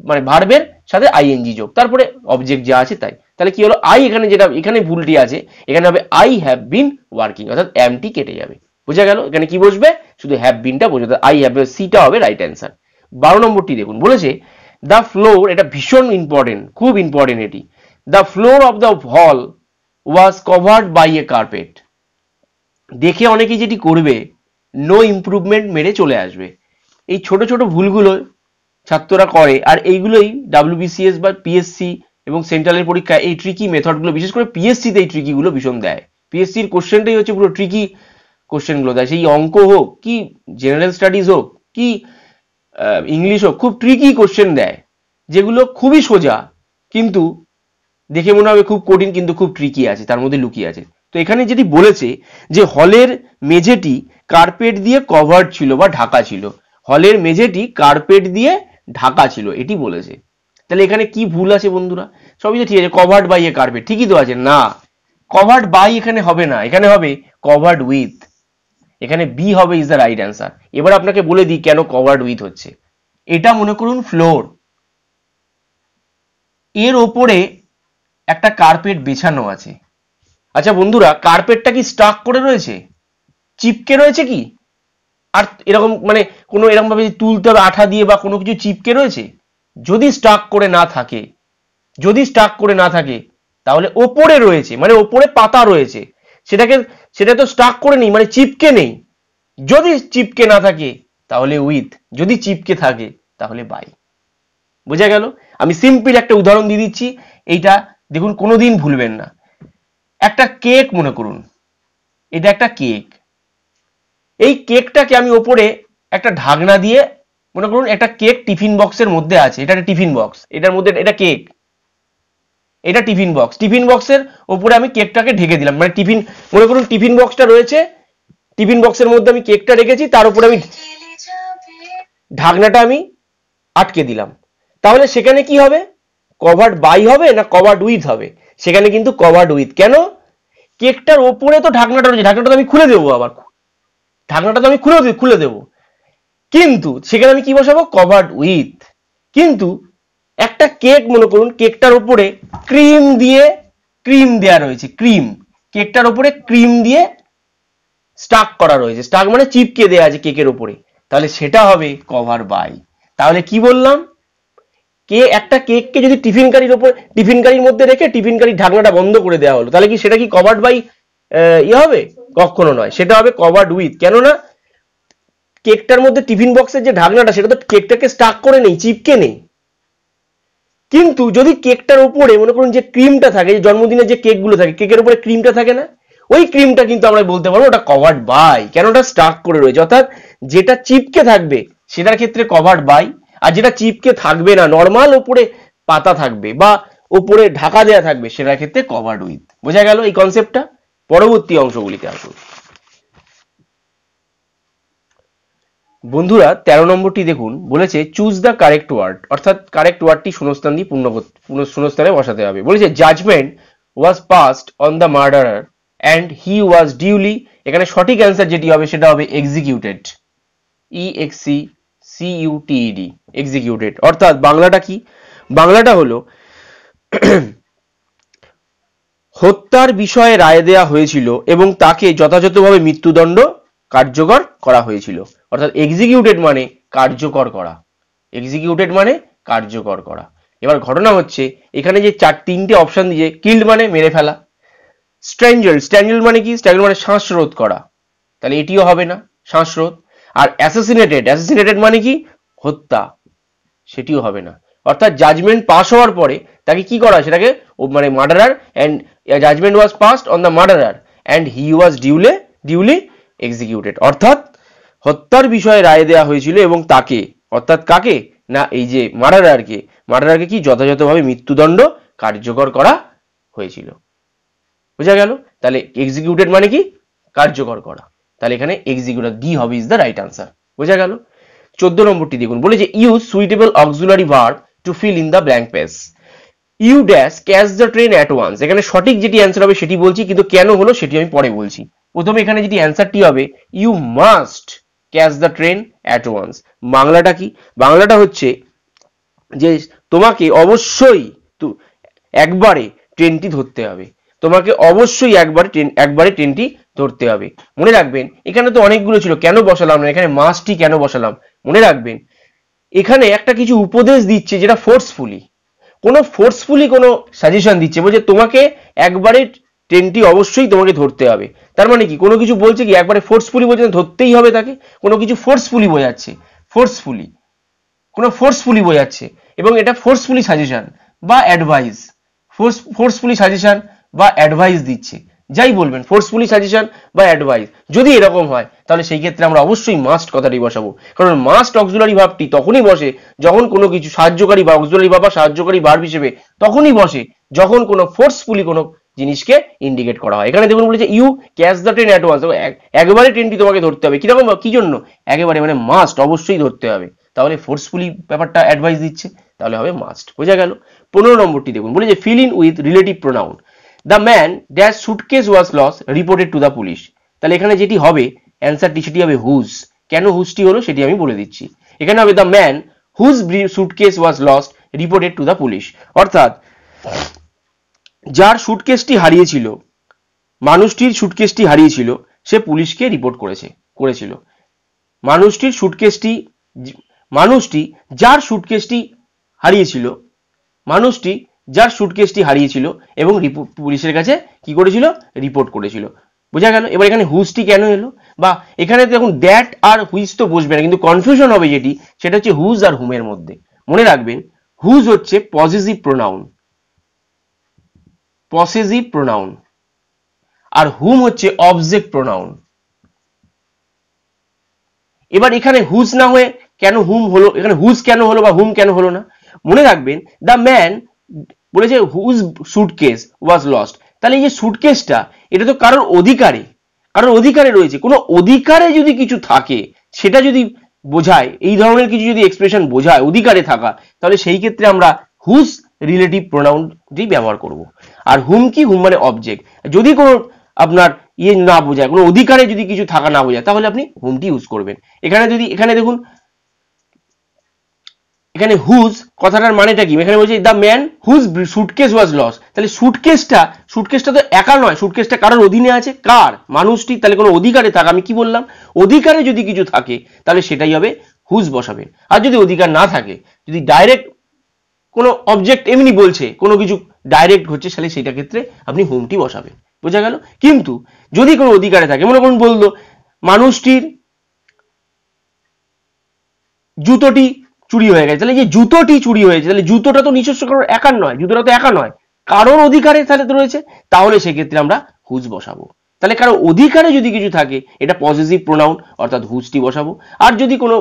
মানে ভার্বের সাথে আইএনজি যোগ, তারপরে অবজেক্ট যা আছে তাই। তাহলে কি হলো? আই এখানে যেটা, এখানে ভুলটি আছে, এখানে হবে আই হ্যাভ বিন ওয়ার্কিং, অর্থাৎ এমটি কেটে যাবে। বোঝা গেল? এখানে কি বসবে? শুধু হ্যাভ বিনটা বসবে, আই হ্যাভ, সিটা হবে রাইট অ্যান্সার। 12 নম্বরটি দেখুন, বলেছে দ্য ফ্লোর, এটা ভীষণ ইম্পর্টেন্ট, খুব ইম্পর্টেন্ট এটি। The floor of the hall was covered by a carpet. দেখে অনেকেই যেটি করবে, নো ইমপ্রুভমেন্ট মেরে চলে আসবে। এই ছোট ছোট ভুলগুলো ছাত্ররা করে, আর এইগুলোই WBCS বা পিএসসি এবং সেন্ট্রালের পরীক্ষায় এই ট্রিকি মেথডগুলো, বিশেষ করে পিএসসিতে এই ট্রিকিগুলো ভীষণ দেয়। পিএসসির কোশ্চেনটাই হচ্ছে পুরো ট্রিকি কোশ্চেনগুলো দেয়, সেই অঙ্ক হোক কি জেনারেল স্টাডিজ হোক কি ইংলিশ হোক, খুব ট্রিকি কোশ্চেন দেয় যেগুলো খুবই সোজা কিন্তু দেখে মনে হবে খুব কঠিন, কিন্তু খুব ট্রিকি আছে, তার মধ্যে লুকিয়ে আছে। তো এখানে যেটি বলেছে যে হলের মেঝেটি কার্পেট দিয়ে কভার্ড ছিল বা ঢাকা ছিল, হলের মেঝেটি কার্পেট দিয়ে ঢাকা ছিল, এটি বলেছে। তাহলে এখানে কি ভুল আছে বন্ধুরা? সবই তো ঠিক আছে, কভার্ড বাই এ কার্পেট ঠিকই তো আছে। না, কভার্ড বাই এখানে হবে না, এখানে হবে কভার্ড উইথ। এখানে বি হবে ইজ দ্য রাইট অ্যান্সার। এবার আপনাকে বলে দিই কেন কভার্ড উইথ হচ্ছে। এটা মনে করুন ফ্লোর, এর ওপরে একটা কার্পেট বিছানো আছে। আচ্ছা বন্ধুরা, কার্পেটটা কি স্টাক করে রয়েছে, চিপকে রয়েছে কি? আর এরকম মানে কোনো এরকম ভাবে তুলতে হবে আঠা দিয়ে বা কোনো কিছু চিপকে রয়েছে? যদি স্টাক করে না থাকে, যদি স্টাক করে না থাকে তাহলে ওপরে রয়েছে, মানে ওপরে পাতা রয়েছে, সেটা তো স্টাক করে নেই, মানে চিপকে নেই। যদি চিপকে না থাকে তাহলে উইথ, যদি চিপকে থাকে তাহলে বাই। বোঝা গেল? আমি সিম্পল একটা উদাহরণ দিয়ে দিচ্ছি, এইটা দেখুন কোনোদিন ভুলবেন না। একটা কেক মনে করুন, এটা একটা কেক, এই কেকটাকে আমি ওপরে একটা ঢাকনা দিয়ে, মনে করুন একটা কেক টিফিন বক্সের মধ্যে আছে, এটা একটা টিফিন বক্স, এটার মধ্যে এটা কেক, এটা টিফিন বক্স, টিফিন বক্সের উপরে আমি কেকটাকে ঢেকে দিলাম, মানে টিফিন, মনে করুন টিফিন বক্সটা রয়েছে, টিফিন বক্সের মধ্যে আমি কেকটা রেখেছি, তার উপরে আমি ঢাকনাটা আমি আটকে দিলাম। তাহলে সেখানে কি হবে? কভার্ড বাই হবে না কভার্ড উইথ হবে? সেখানে কিন্তু কভার্ড উইথ। কেন? কেকটার ওপরে তো ঢাকনাটা রয়েছে, ঢাকনাটা আমি খুলে দেবো, আবার ঢাকনাটা তো আমি খুলে দেবো, কিন্তু সেখানে আমি কি বসাবো? Covered with. কিন্তু একটা কেক মনে করুন, কেকটার উপরে ক্রিম দেয়া রয়েছে, ক্রিম, কেকটার উপরে ক্রিম দিয়ে স্টাক করা রয়েছে, স্টাক মানে চিপকে দেয়া আছে কেকের উপরে, তাহলে সেটা হবে কভার বাই। তাহলে কি বললাম? একটা কেককে যদি টিফিন কারির মধ্যে রেখে টিফিন কারির ঢাকনাটা বন্ধ করে দেওয়া হলো, তাহলে কি সেটা কি কভার্ড বাই হবে? কখনো নয়, সেটা হবে কভার্ড উইথ। কেননা কেকটার মধ্যে টিফিন বক্সের যে ঢাকনাটা, সেটা তো কেকটাকে স্টাক করে নেই, চিপকে নেই। কিন্তু যদি কেকটার উপরে মনে করুন যে ক্রিমটা থাকে, জন্মদিনের যে কেকগুলো থাকে, কেকের উপরে ক্রিমটা থাকে না, ওই ক্রিমটা কিন্তু আমরা বলতে পারবো ওটা কভার্ড বাই, কেন ওটা স্টাক করে রয়েছে। অর্থাৎ যেটা চিপকে থাকবে সেটার ক্ষেত্রে কভার্ড বাই, আর যেটা চিপকে থাকবে না, নর্মাল উপরে পাতা থাকবে বা উপরে ঢাকা দেয়া থাকবে, সেটার ক্ষেত্রে কভার্ড উইথ। বোঝা গেল এই কনসেপ্টটা? পরবর্তী অংশগুলিতে আসুন বন্ধুরা। 13 নম্বরটি দেখুন, বলেছে চুজ দ্য কারেক্ট ওয়ার্ড, অর্থাৎ কারেক্ট ওয়ার্ডটি শূন্যস্থান দিয়ে শূন্যস্থানে বসাতে হবে। বলেছে judgement was passed on the murderer and he was duly, এখানে সঠিক অ্যান্সার যেটি হবে সেটা হবে এক্সিকিউটেড, EXECUTED, এক্সিকিউটেড। অর্থাৎ বাংলাটা কি? বাংলাটা হলো হত্যার বিষয়ে রায় দেয়া হয়েছিল এবং তাকে যথাযথভাবে মৃত্যুদণ্ড কার্যকর করা হয়েছিল। অর্থাৎ এক্সিকিউটেড মানে কার্যকর করা, এক্সিকিউটেড মানে কার্যকর করা। এবার ঘটনা হচ্ছে এখানে যে তিনটে অপশন দিয়ে, কিল্ড মানে মেরে ফেলা, স্ট্র্যাঞ্জেল মানে কি? স্ট্র্যাঞ্জেল মানে শ্বাসরোধ করা, তাহলে এটিও হবে না, শ্বাসরোধ। আর অ্যাসাসিনেটেড মানে কি? হত্যা, সেটিও হবে না। অর্থাৎ জাজমেন্ট পাস হওয়ার পরে তাকে কি করা, সেটাকে মানে murderer, and judgement was passed on the murderer and he was duly executed. অর্থাৎ হত্যার বিষয়ে রায় দেওয়া হয়েছিল এবং তাকে, অর্থাৎ কাকে না, এই যে মার্ডারারকে কি যথাযথভাবে মৃত্যুদণ্ড কার্যকর করা হয়েছিল। বোঝা গেল? তাহলে এক্সিকিউটেড মানে কি? কার্যকর করা। তাহলে এখানে এক্সিকিউটেড, ডি হবে ইজ দ্য রাইট আনসার। বোঝা গেল? 14 নম্বরটি দেখুন, বলে যে use suitable auxiliary verb to fill in the blank space. You dash catch the train at once, এখানে সঠিক যেটি অ্যান্সার হবে সেটি বলছি, কিন্তু কেন হলো সেটি আমি পরে বলছি। প্রথমে এখানে যেটি অ্যান্সারটি হবে, you must catch the train at once. বাংলাটা কি? বাংলাটা হচ্ছে যে তোমাকে অবশ্যই একবারে ট্রেনটি ধরতে হবে, তোমাকে অবশ্যই একবারে ট্রেনটি ধরতে হবে। মনে রাখবেন এখানে তো অনেকগুলো ছিল, কেন বসালাম না এখানে মাস্টই কেন বসালাম? মনে রাখবেন এখানে একটা কিছু উপদেশ দিচ্ছে, যেটা ফোর্সফুলি কোনো সাজেশন দিচ্ছে, বলছে তোমাকে একবারে ট্রেনটি অবশ্যই তোমাকে ধরতে হবে। তার মানে কি কোনো কিছু বলছে কি একবারে ফোর্সফুলি বলছে ধরতেই হবে তাকে, কোনো কিছু ফোর্সফুলি বোঝাচ্ছে, ফোর্সফুলি, কোনো ফোর্সফুলি বোঝাচ্ছে, এবং এটা ফোর্সফুলি সাজেশন বা অ্যাডভাইস, ফোর্সফুলি সাজেশন বা অ্যাডভাইস দিচ্ছে, যাই বলবেন ফোর্সফুলি সাজেশন বা অ্যাডভাইস, যদি এরকম হয় তাহলে সেই ক্ষেত্রে আমরা অবশ্যই মাস্ট কথাটি বসাবো। কারণ মাস্ট অক্সিলারি ভার্বটি তখনই বসে যখন কোনো কিছু সাহায্যকারী বা অক্সিলারি ভার্ব বা সাহায্যকারী ভার্ব হিসেবে তখনই বসে যখন কোনো ফোর্সফুলি কোনো জিনিসকে ইন্ডিকেট করা হয়। এখানে দেখুন বলেছে you catch the train at once, একবারে ট্রেনটি তোমাকে ধরতে হবে। কিরকম, কি জন্য? একেবারে, মানে মাস্ট, অবশ্যই ধরতে হবে। তাহলে ফোর্সফুলি ব্যাপারটা অ্যাডভাইস দিচ্ছে, তাহলে হবে মাস্ট। বোঝা গেল? 15 নম্বরটি দেখুন, বলেছে fill in with relative pronoun. The man dash suitcase was lost reported to the police. তাহলে এখানে যেটি হবে অ্যান্সারটি, সেটি হবে হুজ। কেন হুজটি হলো সেটি আমি বলে দিচ্ছি। এখানে হবে the man whose suitcase was lost reported to the police, অর্থাৎ যার সুটকেসটি হারিয়েছিল, মানুষটির সুটকেসটি হারিয়েছিল, সে পুলিশকে রিপোর্ট করেছিল। মানুষটি যার সুটকেসটি হারিয়েছিল এবং পুলিশের কাছে কি করেছিল? রিপোর্ট করেছিল। বোঝা গেল? এবার এখানে হুজটি কেন এলো? বা এখানে দেখুন দ্যাট আর হুইজ তো বসবে না, কিন্তু কনফিউশন হবে যেটি, সেটা হচ্ছে হুজ আর হুমের মধ্যে। মনে রাখবেন হুজ হচ্ছে পসেসিভ প্রোনাউন, আর হুম হচ্ছে অবজেক্ট প্রোনাউন। এবার এখানে হুজ না হয়ে কেন হুম হলো, এখানে হুজ কেন হলো বা হুম কেন হলো না? মনে রাখবেন দ্য ম্যান বলেছে হুজ সুটকেস ওয়াজ লস্ট, তাহলে এই যে সুটকেসটা, এটা তো কারোর অধিকারে রয়েছে। কোনো অধিকারে যদি কিছু থাকে, সেটা যদি বোঝায়, এই ধরনের কিছু যদি এক্সপ্রেশন বোঝায় অধিকারে থাকা, তাহলে সেই ক্ষেত্রে আমরা হুজ রিলেটিভ প্রোনাউনটি ব্যবহার করব। আর হুম কি? হুম মানে অবজেক্ট। যদি কোনো আপনার না বোঝায়, কোনো অধিকারে যদি কিছু থাকা না বোঝায়, তাহলে আপনি হুমটি ইউজ করবেন। এখানে দেখুন, এখানে হুজ কথাটার মানেটা কি? এখানে বলছে the man whose suitcase was lost. তাহলে সুটকেসটা তো একা নয়, সুটকেসটা কারোর অধীনে আছে। কার? মানুষটি। তাহলে কোনো অধিকারে থাকা, আমি কি বললাম? অধিকারে যদি কিছু থাকে তাহলে সেটাই হবে হুজ বসাবেন। আর যদি অধিকার না থাকে, যদি ডাইরেক্ট কোনো অবজেক্ট এমনি বলছে, কোনো কিছু ডাইরেক্ট হচ্ছে, তাহলে সেটা ক্ষেত্রে আপনি হুমটি বসাবেন। বোঝা গেল? কিন্তু যদি কোনো অধিকারে থাকে, মনে করুন বললো মানুষটির জুতোটি চুরি হয়ে গেছে, তাহলে যে জুতোটি চুরি হয়েছে, তাহলে জুতোটা তো নিজস্ব কারোর একার নয়, জুতোটা তো একা নয়, কারোর অধিকারে তাহলে তো রয়েছে, তাহলে সেক্ষেত্রে আমরা হুজ বসাবো। তাহলে কারো অধিকারে যদি কিছু থাকে, এটা পজিটিভ প্রোনাউন, অর্থাৎ হুজটি বসাবো। আর যদি কোনো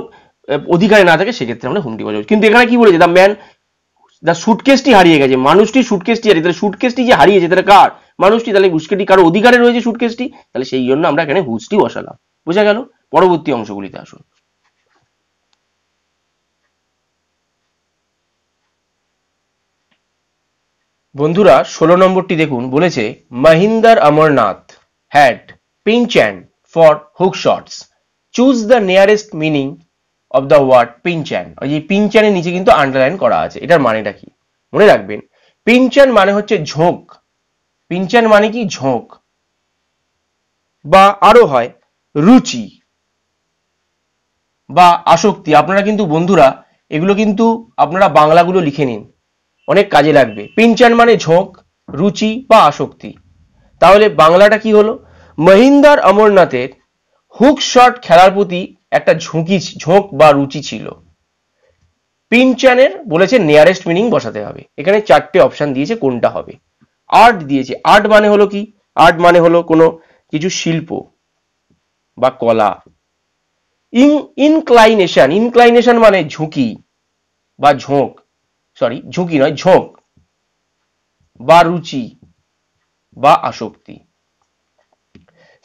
অধিকারে না থাকে, সেক্ষেত্রে আমরা হুমটি বসাবো। কিন্তু এখানে কি বলেছে? দ্য সুটকেসটি হারিয়ে গেছে, মানুষটি সুটকেসটি হারিয়ে, তাহলে সুটকেসটি যে হারিয়েছে তাহলে কার? মানুষটি। তাহলে হুজকেটি কারো অধিকারে রয়েছে সুটকেসটি, তাহলে সেই জন্য আমরা এখানে হুজটি বসালাম। বোঝা গেল? পরবর্তী অংশগুলিতে আসুন। বন্ধুরা 16 নম্বরটি দেখুন, বলেছে Mohinder Amarnath had penchant for hook shots, choose the nearest meaning of the word penchant. ওই যে পিনচ্যানের নিচে কিন্তু আন্ডারলাইন করা আছে, এটার মানেটা কি? মনে রাখবেন পিনচ্যান মানে হচ্ছে ঝোঁক। পিনচ্যান মানে কি? ঝোঁক। বা আরো হয় রুচি বা আসক্তি। আপনারা কিন্তু বন্ধুরা এগুলো কিন্তু আপনারা বাংলাগুলো লিখে নিন, অনেক কাজে লাগবে। পিনচ্যান মানে ঝোঁক, রুচি বা আসক্তি। তাহলে বাংলাটা কি হলো? মহিন্দর অমরনাথের হুক শট খেলার প্রতি একটা ঝোঁক বা রুচি ছিল। পিনচ্যানের বলেছে নিয়ারেস্ট মিনিং বসাতে হবে। এখানে 4টে অপশন দিয়েছে, কোনটা হবে? আর্ট দিয়েছে। আর্ট মানে হলো কি? আর্ট মানে হলো কোনো কিছু শিল্প বা কলা। ইনক্লাইনেশন মানে ঝুঁকি বা ঝোঁক, সরি ঝুঁকি নয়, ঝোঁক বা রুচি বা আসক্তি।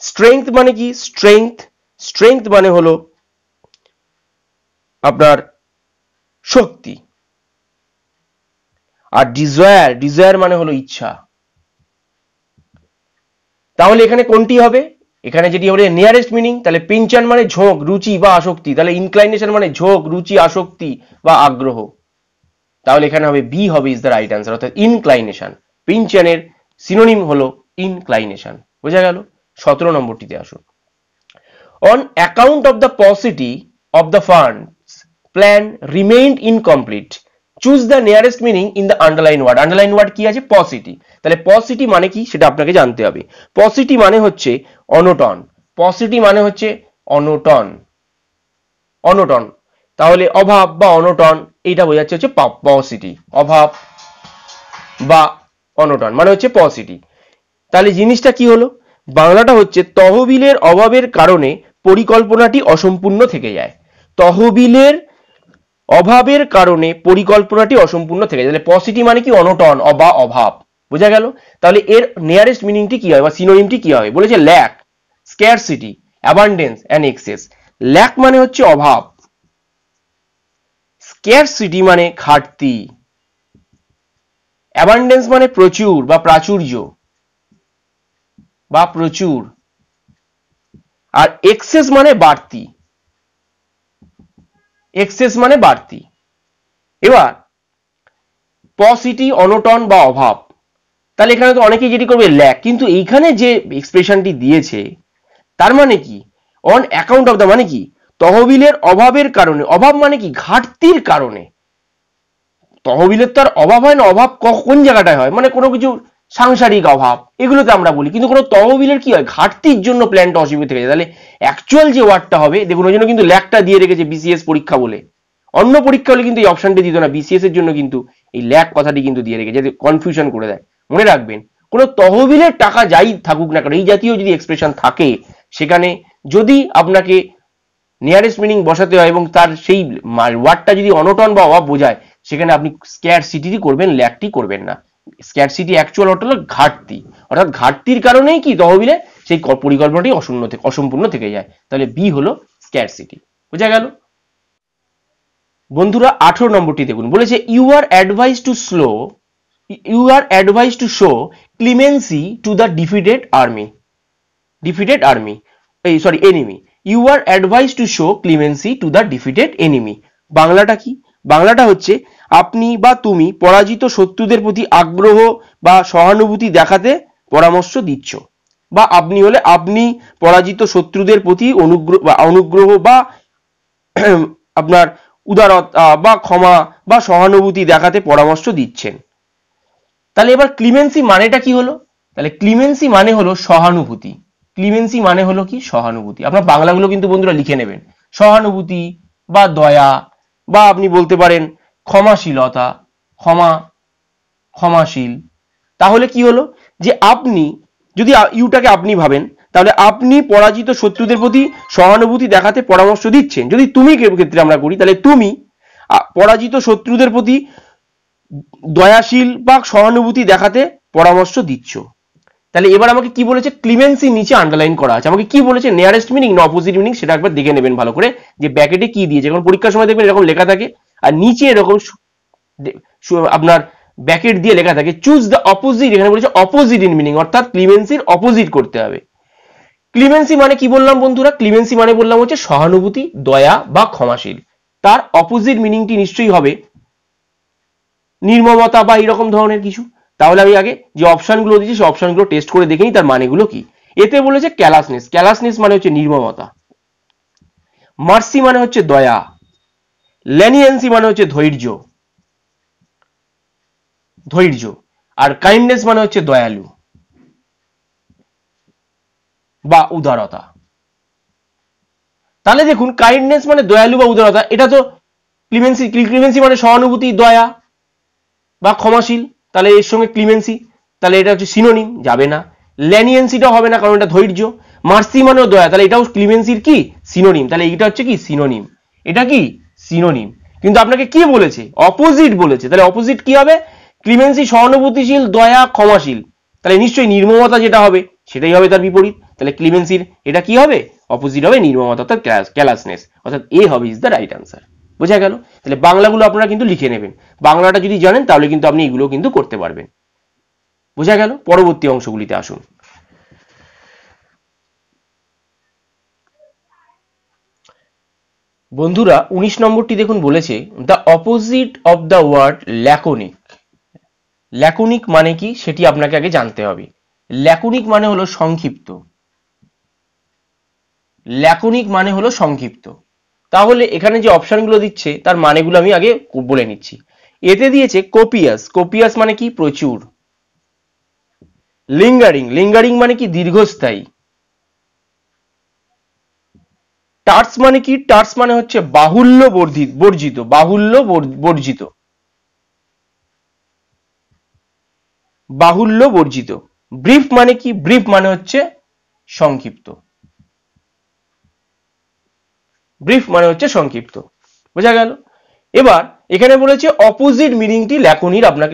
স্ট্রেংথ মানে কি? স্ট্রেংথ মানে হলো আপনার শক্তি। আর ডিজায়ার মানে হলো ইচ্ছা। তাহলে এখানে কোনটি হবে? এখানে যেটি হবে নিয়ারেস্ট মিনিং, তাহলে পিনচ্যান মানে ঝোঁক, রুচি বা আসক্তি, তাহলে ইনক্লাইনেশন মানে ঝোঁক, রুচি, আসক্তি বা আগ্রহ। তাহলে এখানে হবে বি হবে ইজ দ্য রাইট অ্যান্সার, অর্থাৎ ইনক্লাইনেশন। পিনচ্যানের সিনোনিম হলো ইনক্লাইনেশন। বোঝা গেল? 17 নম্বরটিতে আসুন। On account of the paucity of the funds plan remained incomplete, choose the nearest meaning in the underline word. Underline word কি আছে? পসিটি। তাহলে পসিটি মানে কি সেটা আপনাকে জানতে হবে। পসিটি মানে হচ্ছে অনটন। পসিটি মানে হচ্ছে অনটন। তাহলে অভাব বা অনটন এইটা বোঝাচ্ছে হচ্ছে পসিটি, অভাব বা অনটন মানে হচ্ছে পসিটি। তাহলে জিনিসটা কি হলো, বাংলাটা হচ্ছে তহবিলের অভাবের কারণে পরিকল্পনাটি অসম্পূর্ণ থেকে যায়। তহবিলের অভাবের কারণে পরিকল্পনাটি অসম্পূর্ণ থেকে যায়। তাহলে পসিটি মানে কি, অনটন বা অভাব, বোঝা গেল। তাহলে এর নিয়ারেস্ট মিনিংটি কি হয় বা সিনোনিমটি কি হবে, বলেছে lack, scarcity, abundance and excess. Lack মানে হচ্ছে অভাব, স্ক্যারসিটি মানে ঘাটতি, অ্যাবান্ডেন্স মানে প্রচুর বা প্রাচুর্য বা প্রচুর, আর এক্সেস মানে বাড়তি, এক্সেস মানে বাড়তি। এবার পসিটি অনটন বা অভাব, তাহলে এখানে তো অনেকেই যেটি করবে ল্যাক, কিন্তু এইখানে যে এক্সপ্রেশনটি দিয়েছে তার মানে কি, অন অ্যাকাউন্ট অফ দ্য মানে কি, তহবিলের অভাবের কারণে, অভাব মানে কি ঘাটতির কারণে। তহবিলের তো আর অভাব হয় না, অভাব কোন জায়গাটায় হয়, মানে কোনো কিছু সাংসারিক অভাব এগুলোতে আমরা বলি, কিন্তু কোনো তহবিলের কি হয়, ঘাটতির জন্য প্ল্যানটা অসুবিধা থেকে যায়। তাহলে অ্যাকচুয়াল যে ওয়ার্ডটা হবে, দেখুন ওই জন্য কিন্তু ল্যাকটা দিয়ে রেখেছে বিসিএস পরীক্ষা বলে, অন্য পরীক্ষা হলে কিন্তু এই অপশনটি দিত না, বিসিএস এর জন্য কিন্তু এই ল্যাক কথাটি কিন্তু দিয়ে রেখেছে, যাতে কনফিউশন করে দেয়। মনে রাখবেন, কোনো তহবিলের টাকা যাই থাকুক না কেন, এই জাতীয় যদি এক্সপ্রেশন থাকে, সেখানে যদি আপনাকে নিয়ারেস্ট মিনিং বসাতে হয় এবং তার সেই ওয়ার্ডটা যদি অনটন বা অভাব বোঝায়, সেখানে আপনি স্ক্যারসিটি করবেন, ল্যাকটি করবেন না। স্ক্যারসিটি অ্যাকচুয়াল অর্থ হলো ঘাটতি, অর্থাৎ ঘাটতির কারণেই কি তহবিলে সেই পরিকল্পনাটি অসম্পূর্ণ থেকে যায়। তাহলে বি হলো স্ক্যারসিটি, বোঝা গেল। বন্ধুরা 18 নম্বরটি দেখুন, বলেছে you are advise to show clemency to the defeated army, এই sorry enemy. You are advise to show clemency to the defeated enemy. বাংলাটা কি, বাংলাটা হচ্ছে আপনি বা তুমি পরাজিত শত্রুদের প্রতি আগ্রহ বা সহানুভূতি দেখাতে পরামর্শ দিচ্ছ, বা আপনি হলে আপনি পরাজিত শত্রুদের প্রতি অনুগ্রহ বা আপনার উদারতা বা ক্ষমা বা সহানুভূতি দেখাতে পরামর্শ দিচ্ছেন। তাহলে এবার ক্লিমেন্সি মানেটা কি হলো, তাহলে ক্লিমেন্সি মানে হলো সহানুভূতি। ক্লিমেন্সি মানে হলো কি, সহানুভূতি। আপনার বাংলাগুলো কিন্তু বন্ধুরা লিখে নেবেন, সহানুভূতি বা দয়া, বা আপনি বলতে পারেন ক্ষমাশীলতা, ক্ষমাশীল। তাহলে কি হলো, যে আপনি যদি ইউটাকে আপনি ভাবেন, তাহলে আপনি পরাজিত শত্রুদের প্রতি সহানুভূতি দেখাতে পরামর্শ দিচ্ছেন। যদি তুমি ক্ষেত্রে আমরা করি, তাহলে তুমি পরাজিত শত্রুদের প্রতি দয়াশীল বা সহানুভূতি দেখাতে পরামর্শ দিচ্ছ। তাহলে এবার আমাকে কি বলেছে, ক্লিমেন্সি নিচে আন্ডারলাইন করা আছে, আমাকে কি বলেছে, নিয়ারেস্ট মিনিং না অপোজিট মিনিং, সেটা একবার দেখে নেবেন ভালো করে, যে ব্যাকেটে কি দিয়েছে। কারণ পরীক্ষার সময় দেখবেন এরকম লেখা থাকে, আর নিচে এরকম আপনার ব্যাকেট দিয়ে লেখা থাকে চুজ দ্য অপোজিট, এখানে বলেছে অপোজিট ইন মিনিং, অর্থাৎ ক্লিমেন্সির অপোজিট করতে হবে। ক্লিমেন্সি মানে কি বললাম বন্ধুরা, ক্লিমেন্সি মানে বললাম হচ্ছে সহানুভূতি, দয়া বা ক্ষমাশীল। তার অপোজিট মিনিংটি নিশ্চয়ই হবে নির্মমতা বা এরকম ধরনের কিছু। তাহলে আমি আগে যে অপশনগুলো দিচ্ছি সেই অপশনগুলো টেস্ট করে দেখে নিই তার মানেগুলো কি। এতে বলেছে ক্যালাসনেস, ক্যালাসনেস মানে হচ্ছে নির্মমতা, মার্সি মানে হচ্ছে দয়া, লেনিয়েন্সি মানে হচ্ছে ধৈর্য, আর কাইন্ডনেস মানে হচ্ছে দয়ালু বা উদারতা। তাহলে দেখুন কাইন্ডনেস মানে দয়ালু বা উদারতা, এটা তো ক্লিমেন্সি, ক্লিমেন্সি মানে সহানুভূতি, দয়া বা ক্ষমাশীল, তাহলে এর সঙ্গে ক্লিমেন্সি, তাহলে এটা হচ্ছে সিনোনিম, যাবে না। ল্যানিয়েন্সিটাও হবে না কারণ এটা ধৈর্য। মার্সি মানেও দয়া, তাহলে এটাও ক্লিমেন্সির কি সিনোনিম, তাহলে এটা হচ্ছে কি সিনোনিম, এটা কি সিনোনিম। কিন্তু আপনাকে কি বলেছে, অপোজিট বলেছে, তাহলে অপোজিট কি হবে, ক্লিমেন্সি সহানুভূতিশীল, দয়া ক্ষমাশীল, তাহলে নিশ্চয়ই নির্মমতা যেটা হবে সেটাই হবে তার বিপরীত। তাহলে ক্লিমেন্সির এটা কি হবে, অপোজিট হবে নির্মমতা, অর্থাৎ ক্যালাসনেস, অর্থাৎ এ হবে ইজ দ্য রাইট আনসার। বোঝা গেল। তাহলে বাংলাগুলো আপনারা কিন্তু লিখে নেবেন, বাংলাটা যদি জানেন তাহলে কিন্তু আপনি এগুলো কিন্তু করতে পারবেন। বোঝা গেল। পরবর্তী অংশগুলিতে আসুন। বন্ধুরা 19 নম্বরটি দেখুন, বলেছে the opposite of the word laconic. Laconic মানে কি সেটি আপনাকে আগে জানতে হবে। ল্যাকোনিক মানে হলো সংক্ষিপ্ত, ল্যাকোনিক মানে হলো সংক্ষিপ্ত। তাহলে এখানে যে অপশনগুলো দিচ্ছে তার মানেগুলো আমি আগে বলে নিচ্ছি। এতে দিয়েছে কোপিয়াস, কোপিয়াস মানে কি প্রচুর। লিঙ্গারিং, লিঙ্গারিং মানে কি দীর্ঘস্থায়ী। টার্স মানে কি? টার্স মানে হচ্ছে বাহুল্য বর্জিত, বাহুল্য বর্জিত, বাহুল্য বর্জিত। ব্রিফ মানে কি? ব্রিফ মানে হচ্ছে সংক্ষিপ্ত, ব্রিফ মানে হচ্ছে সংক্ষিপ্ত। বোঝা গেল? এবার এখানে বলেছে অপোজিট মিনিংটি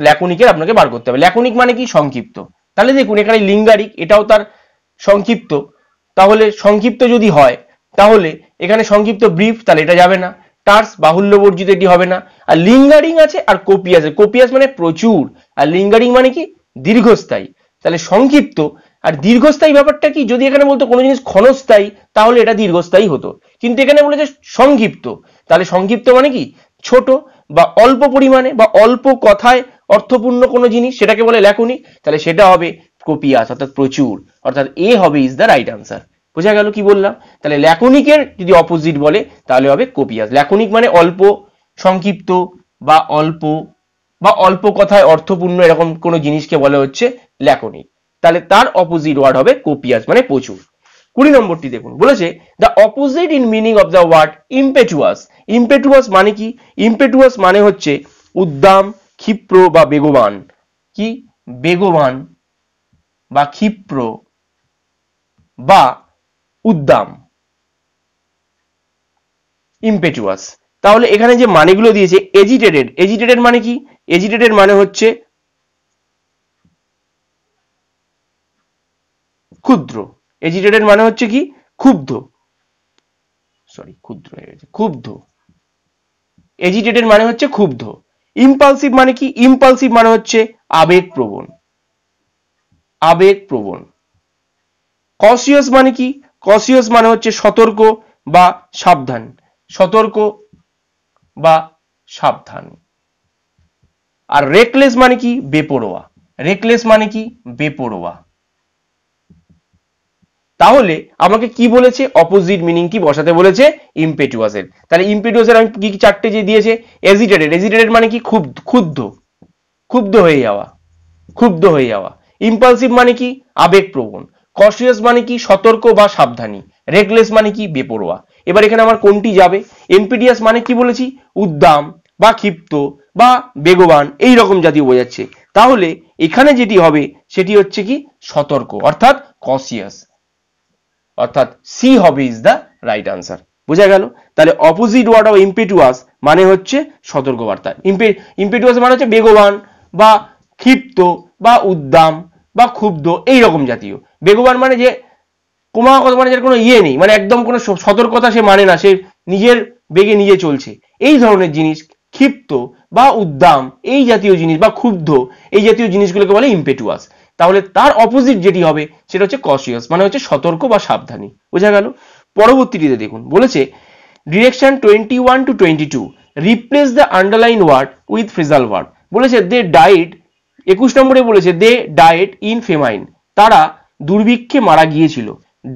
ল্যাকোনিকের আপনাকে বার করতে হবে। ল্যাকোনিক মানে কি? সংক্ষিপ্ত। তাহলে দেখুন এখানে লিঙ্গারিক, এটাও তার সংক্ষিপ্ত। তাহলে সংক্ষিপ্ত যদি হয় তাহলে এখানে সংক্ষিপ্ত ব্রিফ, তাহলে এটা যাবে না। টার্স বাহুল্য বর্জিত, এটি হবে না। আর লিঙ্গারিং আছে আর কোপিয়াস, কোপিয়াস মানে প্রচুর, আর লিঙ্গারিং মানে কি? দীর্ঘস্থায়ী। তাহলে সংক্ষিপ্ত আর দীর্ঘস্থায়ী ব্যাপারটা কি? যদি এখানে বলতো কোনো জিনিস ক্ষণস্থায়ী তাহলে এটা দীর্ঘস্থায়ী হতো, কিন্তু এখানে বলেছে সংক্ষিপ্ত। তাহলে সংক্ষিপ্ত মানে কি? ছোট বা অল্প পরিমাণে বা অল্প কথায় অর্থপূর্ণ কোনো জিনিস, সেটাকে বলে ল্যাকোনিক। তাহলে সেটা হবে কোপিয়াস, অর্থাৎ প্রচুর, অর্থাৎ এ হবে ইজ দ্য রাইট আনসার। বোঝা গেল কি বললাম? তাহলে ল্যাকোনিকের যদি অপোজিট বলে তাহলে হবে কোপিয়াস। ল্যাকোনিক মানে অল্প, সংক্ষিপ্ত বা অল্প কথায় অর্থপূর্ণ এরকম কোনো জিনিসকে বলে হচ্ছে ল্যাকোনিক। তাহলে তার অপোজিট ওয়ার্ড হবে কোপিয়াস মানে প্রচুর। 20 নম্বরটি দেখুন, বলেছে the opposite in meaning of the word impetuous. Impetuous মানে কি? ইম্পেটুয়াস মানে হচ্ছে উদ্দাম, ক্ষিপ্র বা বেগবান। কি? বেগবান বা ক্ষিপ্র বা উদ্দাম, ইম্পেটুয়াস। তাহলে এখানে যে মানেগুলো দিয়েছে, এজিটেটেড, এজিটেটেড মানে কি? এজিটেটেড মানে হচ্ছে ক্ষুদ্র। এজিটেটেড মানে হচ্ছে কি? ক্ষুব্ধ, সরি ক্ষুদ্র হয়ে গেছে, ক্ষুব্ধ। এজিটেটেড মানে হচ্ছে ক্ষুব্ধ। ইম্পালসিভ মানে কি? ইম্পালসিভ মানে হচ্ছে আবেগপ্রবণ, আবেগপ্রবণ। কসিয়াস মানে কি? কসিয়াস মানে হচ্ছে সতর্ক বা সাবধান, সতর্ক বা সাবধান। আর রেকলেস মানে কি? বেপরোয়া, রেকলেস মানে কি? বেপরোয়া। তাহলে আমাকে কি বলেছে? অপোজিট মিনিং কি বসাতে বলেছে? ইম্পেটুয়াসের। তাহলে ইম্পেটুয়াসের আমি কি চারটে যে দিয়েছে? এজিটেটেড, এজিটেটেড মানে কি? ক্ষুব্ধ, ক্ষুব্ধ হয়ে যাওয়া, ক্ষুব্ধ হয়ে যাওয়া। ইম্পালসিভ মানে কি? আবেগপ্রবণ। কসিয়াস মানে কি? সতর্ক বা সাবধানী। রেকলেস মানে কি? বেপরোয়া। এবার এখানে আমার কোনটি যাবে? এম্পিডিয়াস মানে কি বলেছি? উদ্দাম বা ক্ষিপ্ত বা বেগবান, এই রকম জাতীয় বোঝাচ্ছে। তাহলে এখানে যেটি হবে সেটি হচ্ছে কি? সতর্ক, অর্থাৎ কসিয়াস, অর্থাৎ সি হবে ইজ দ্য রাইট আনসার। বোঝা গেল? তাহলে অপোজিট ওয়ার্ড অফ ইম্পেটুয়াস মানে হচ্ছে সতর্কবার্তা। ইম্পেটুয়াস মানে হচ্ছে বেগবান বা ক্ষিপ্ত বা উদ্দাম বা ক্ষুব্ধ, এই রকম জাতীয়। বেগবান মানে যে ক্রমাগত, মানে যার কোনো ইয়ে নেই, মানে একদম কোনো সতর্কতা সে মানে না, সে নিজের বেগে নিজে চলছে, এই ধরনের জিনিস। ক্ষিপ্ত বা উদ্দাম এই জাতীয় জিনিস বা ক্ষুব্ধ এই জাতীয় জিনিসগুলোকে বলে ইম্পেটুয়াস। তাহলে তার অপোজিট যেটি হবে সেটা হচ্ছে কসিয়াস, মানে হচ্ছে সতর্ক বা সাবধানী। বোঝা গেল? পরবর্তীটিতে দেখুন, বলেছে direction 21 to 22 replace the underline word with phrasal verb. বলেছে দে ডাইড, 21 নম্বরে বলেছে দে ডাইড ইন ফেমাইন, তারা দুর্ভিক্ষে মারা গিয়েছিল।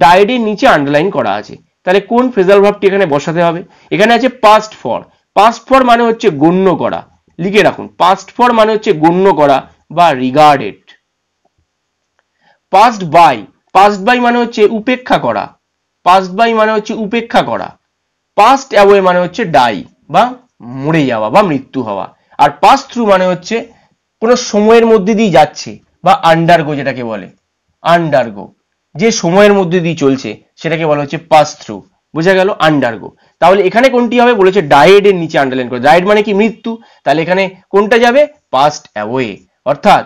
ডাইডের নিচে আন্ডারলাইন করা আছে। তাহলে কোন ফ্রেজাল ভার্বটি এখানে বসাতে হবে? এখানে আছে পাস্ট ফর। পাস্ট ফর মানে হচ্ছে গণ্য করা, লিখে রাখুন। পাস্ট ফর মানে হচ্ছে গণ্য করা বা regarded. Passed by, passed by মানে হচ্ছে উপেক্ষা করা, পাস্ট বাই মানে হচ্ছে উপেক্ষা করা। পাস্ট অ্যাওয়ে মানে হচ্ছে ডাই বা মরে যাওয়া বা মৃত্যু হওয়া। আর পাস থ্রু মানে হচ্ছে কোনো সময়ের মধ্যে দিয়ে যাচ্ছে বা আন্ডারগো, যেটাকে বলে আন্ডারগো, যে সময়ের মধ্যে দিয়ে চলছে সেটাকে বলা হচ্ছে পাস থ্রু। বোঝা গেল? আন্ডারগো। তাহলে এখানে কোনটি হবে? বলেছে ডায়েড এর নিচে আন্ডারলাইন করে। ডায়েড মানে কি? মৃত্যু। তাহলে এখানে কোনটা যাবে? পাস্ট অ্যাওয়ে, অর্থাৎ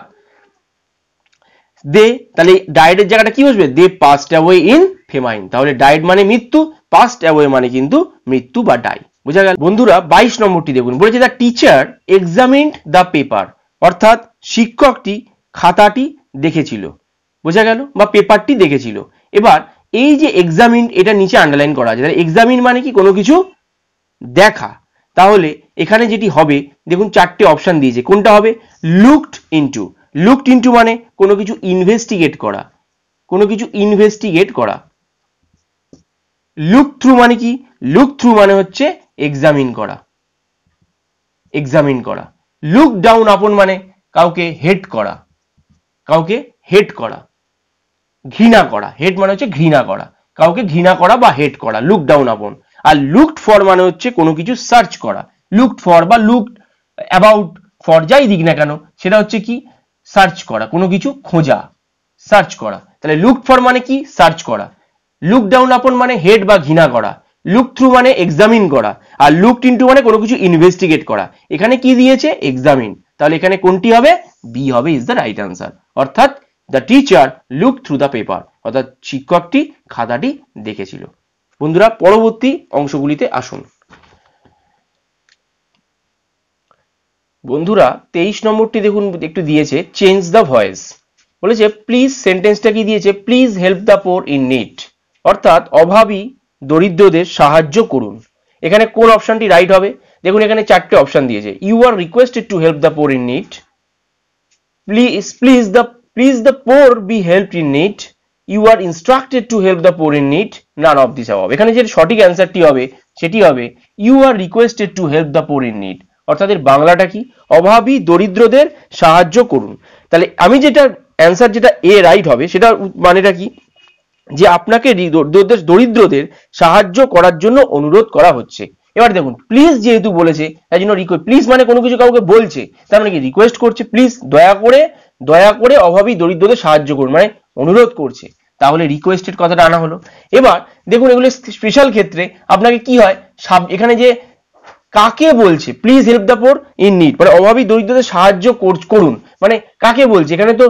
দে, তাহলে ডায়েডের জায়গাটা কি বসবে? দে পাস্ট অ্যাওয়ে ইন ফেমাইন। তাহলে ডায়েড মানে মৃত্যু, পাস্ট অ্যাওয়ে মানে কিন্তু মৃত্যু বা ডাই। বোঝা গেল? বন্ধুরা 22 নম্বরটি দেখুন, বলেছে the teacher examined the paper, অর্থাৎ শিক্ষকটি খাতাটি দেখেছিল। বোঝা গেল? বা পেপারটি দেখেছিল। এবার এই যে এক্সামিন, এটা নিচে আন্ডারলাইন করা আছে। তাহলে এক্সামিন মানে কি? কোনো কিছু দেখা। তাহলে এখানে যেটি হবে দেখুন, চারটে অপশন দিয়েছে, কোনটা হবে? Looked into. লুকড ইনটু মানে কোনো কিছু ইনভেস্টিগেট করা, কোনো কিছু ইনভেস্টিগেট করা। লুক থ্রু মানে কি? লুক থ্রু মানে হচ্ছে এক্সামিন করা, এক্সামিন করা। লুক ডাউন আপন মানে কাউকে হেট করা, কাউকে হেট করা, ঘৃণা করা। হেট মানে হচ্ছে ঘৃণা করা, কাউকে ঘৃণা করা বা হেট করা, look down upon. R looked for মানে হচ্ছে কোনো কিছু সার্চ করা, লুকড ফর বা লুকড অ্যাবাউট ফর যাই দিক না কেন সেটা হচ্ছে কি সার্চ করা, কোনো কিছু খোঁজা, সার্চ করা। তাহলে লুকড ফর মানে কি সার্চ করা, লুক ডাউন আপন মানে হেট বা ঘৃণা করা, লুক থ্রু মানে এক্সামিন করা, আর লুকড ইনটু মানে কোনো কিছু ইনভেস্টিগেট করা। এখানে কি দিয়েছে এক্সামিন, তাহলে এখানে কোনটি হবে বি হবে ইজ দ্য রাইট আনসার। অর্থাৎ the teacher look through the paper, অর্থাৎ শিক্ষকটি খাতাটি দেখেছিল। বন্ধুরা পরবর্তী অংশগুলিতে আসুন। বন্ধুরা 23 নম্বরটি দেখুন একটু দিয়েছে চেঞ্জ দ্য ভয়েস, বলেছে প্লিজ, সেন্টেন্সটা কি দিয়েছে please help the poor in need, অর্থাৎ অভাবী দরিদ্রদের সাহায্য করুন। এখানে কোন অপশনটি রাইট হবে, দেখুন এখানে চারটে অপশন দিয়েছে। You are requested to help the poor in need, please the poor be helped in need, you are instructed to help the poor in need, none of this above. এখানে যে সঠিক অ্যান্সারটি হবে সেটি হবে you are requested to help the poor in need, অর্থাৎ এর বাংলাটা কি অভাবী দরিদ্রদের সাহায্য করুন। তাহলে আমি যেটা অ্যান্সার যেটা এ রাইট হবে সেটা মানেটা কি, যে আপনাকে দরিদ্রদের সাহায্য করার জন্য অনুরোধ করা হচ্ছে। এবার দেখুন প্লিজ যেহেতু বলেছে তাই জন্য প্লিজ মানে কোনো কিছু কাউকে বলছে, তার মানে কি রিকোয়েস্ট করছে, প্লিজ দয়া করে অভাবী দরিদ্রদের সাহায্য করুন মানে অনুরোধ করছে, তাহলে রিকোয়েস্টেড কথাটা আনা হলো। এবার দেখুন এগুলো স্পেশাল ক্ষেত্রে আপনাকে কি হয়, এখানে যে কাকে বলছে please help the poor in need মানে অভাবী দরিদ্রদের সাহায্য করুন মানে কাকে বলছে, এখানে তো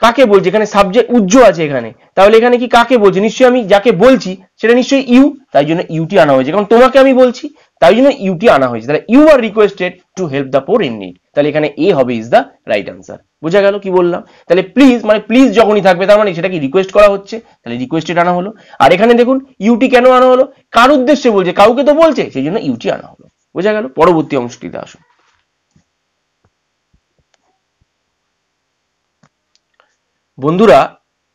কাকে বলছে, এখানে সাবজেক্ট উজ্জ আছে এখানে, তাহলে এখানে কি কাকে বলছে, নিশ্চয়ই আমি যাকে বলছি সেটা নিশ্চয়ই ইউ, তাই জন্য ইউটি আনা হয়েছে, কারণ তোমাকে আমি বলছি তাই জন্য ইউটি আনা হয়েছে। তাহলে you are requested to help the poor in need, তাহলে এখানে এ হবে ইজ দ্য রাইট আনসার। বোঝা গেল কি বললাম, তাহলে প্লিজ মানে প্লিজ যখনই থাকবে তার মানে সেটা কি রিকোয়েস্ট করা হচ্ছে, তাহলে রিকোয়েস্টেড আনা হলো। আর এখানে দেখুন ইউটি কেন আনা হলো, কার উদ্দেশ্যে বলছে, কাউকে তো বলছে, সেই জন্য ইউটি আনা হলো। বোঝা গেল, পরবর্তী অংশটিতে আসুন। বন্ধুরা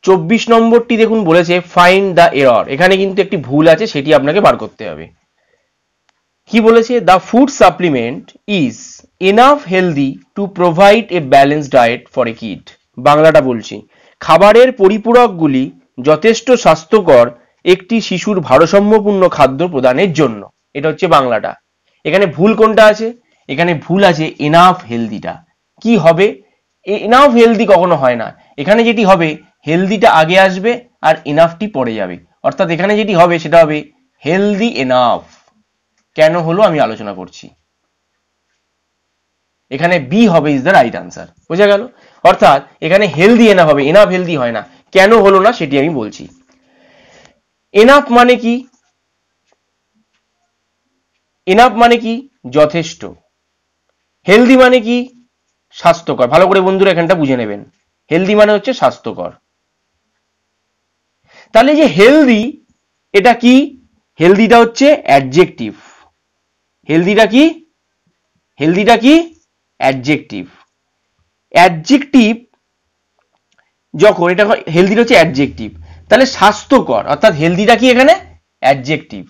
24 নম্বরটি দেখুন বলেছে ফাইন্ড দ্য এরর, এখানে কিন্তু একটি ভুল আছে সেটি আপনাকে বার করতে হবে। কি বলেছে, the food supplement is enough healthy to provide a balance diet for a kid. বাংলাটা বলছি, খাবারের পরিপূরকগুলি যথেষ্ট স্বাস্থ্যকর একটি শিশুর ভারসাম্যপূর্ণ খাদ্য প্রদানের জন্য। এটা হচ্ছে বাংলাটা। এখানে ভুল কোনটা আছে, এখানে ভুল আছে এনাফ হেলদিটা। কি হবে, এনাফ হেলদি কখনো হয় না, এখানে যেটি হবে হেলদিটা আগে আসবে আর এনাফটি পরে যাবে, অর্থাৎ এখানে যেটি হবে সেটা হবে হেলদি এনাফ। কেন হলো আমি আলোচনা করছি, এখানে বি হবে ইজ দ্য রাইট আনসার। বোঝা গেল, অর্থাৎ এখানে হেলদি এনাফ হবে, এনাফ হেলদি হয় না। কেন হলো না সেটি আমি বলছি। এনাফ মানে কি, এনাফ মানে কি যথেষ্ট, হেলদি মানে কি স্বাস্থ্যকর। ভালো করে বন্ধুরা এখানটা বুঝে নেবেন, হেলদি মানে হচ্ছে স্বাস্থ্যকর। তাহলে যে হেলদি এটা কি, হেলদিটা হচ্ছে অ্যাডজেক্টিভ, হেলদিটা কি, হেলদিটা কি অ্যাডজেক্টিভ। অ্যাডজেক্টিভ যখন এটা হেলদিটা হচ্ছে অ্যাডজেক্টিভ, তাহলে স্বাস্থ্যকর অর্থাৎ হেলদিটা কি এখানে অ্যাডজেক্টিভ।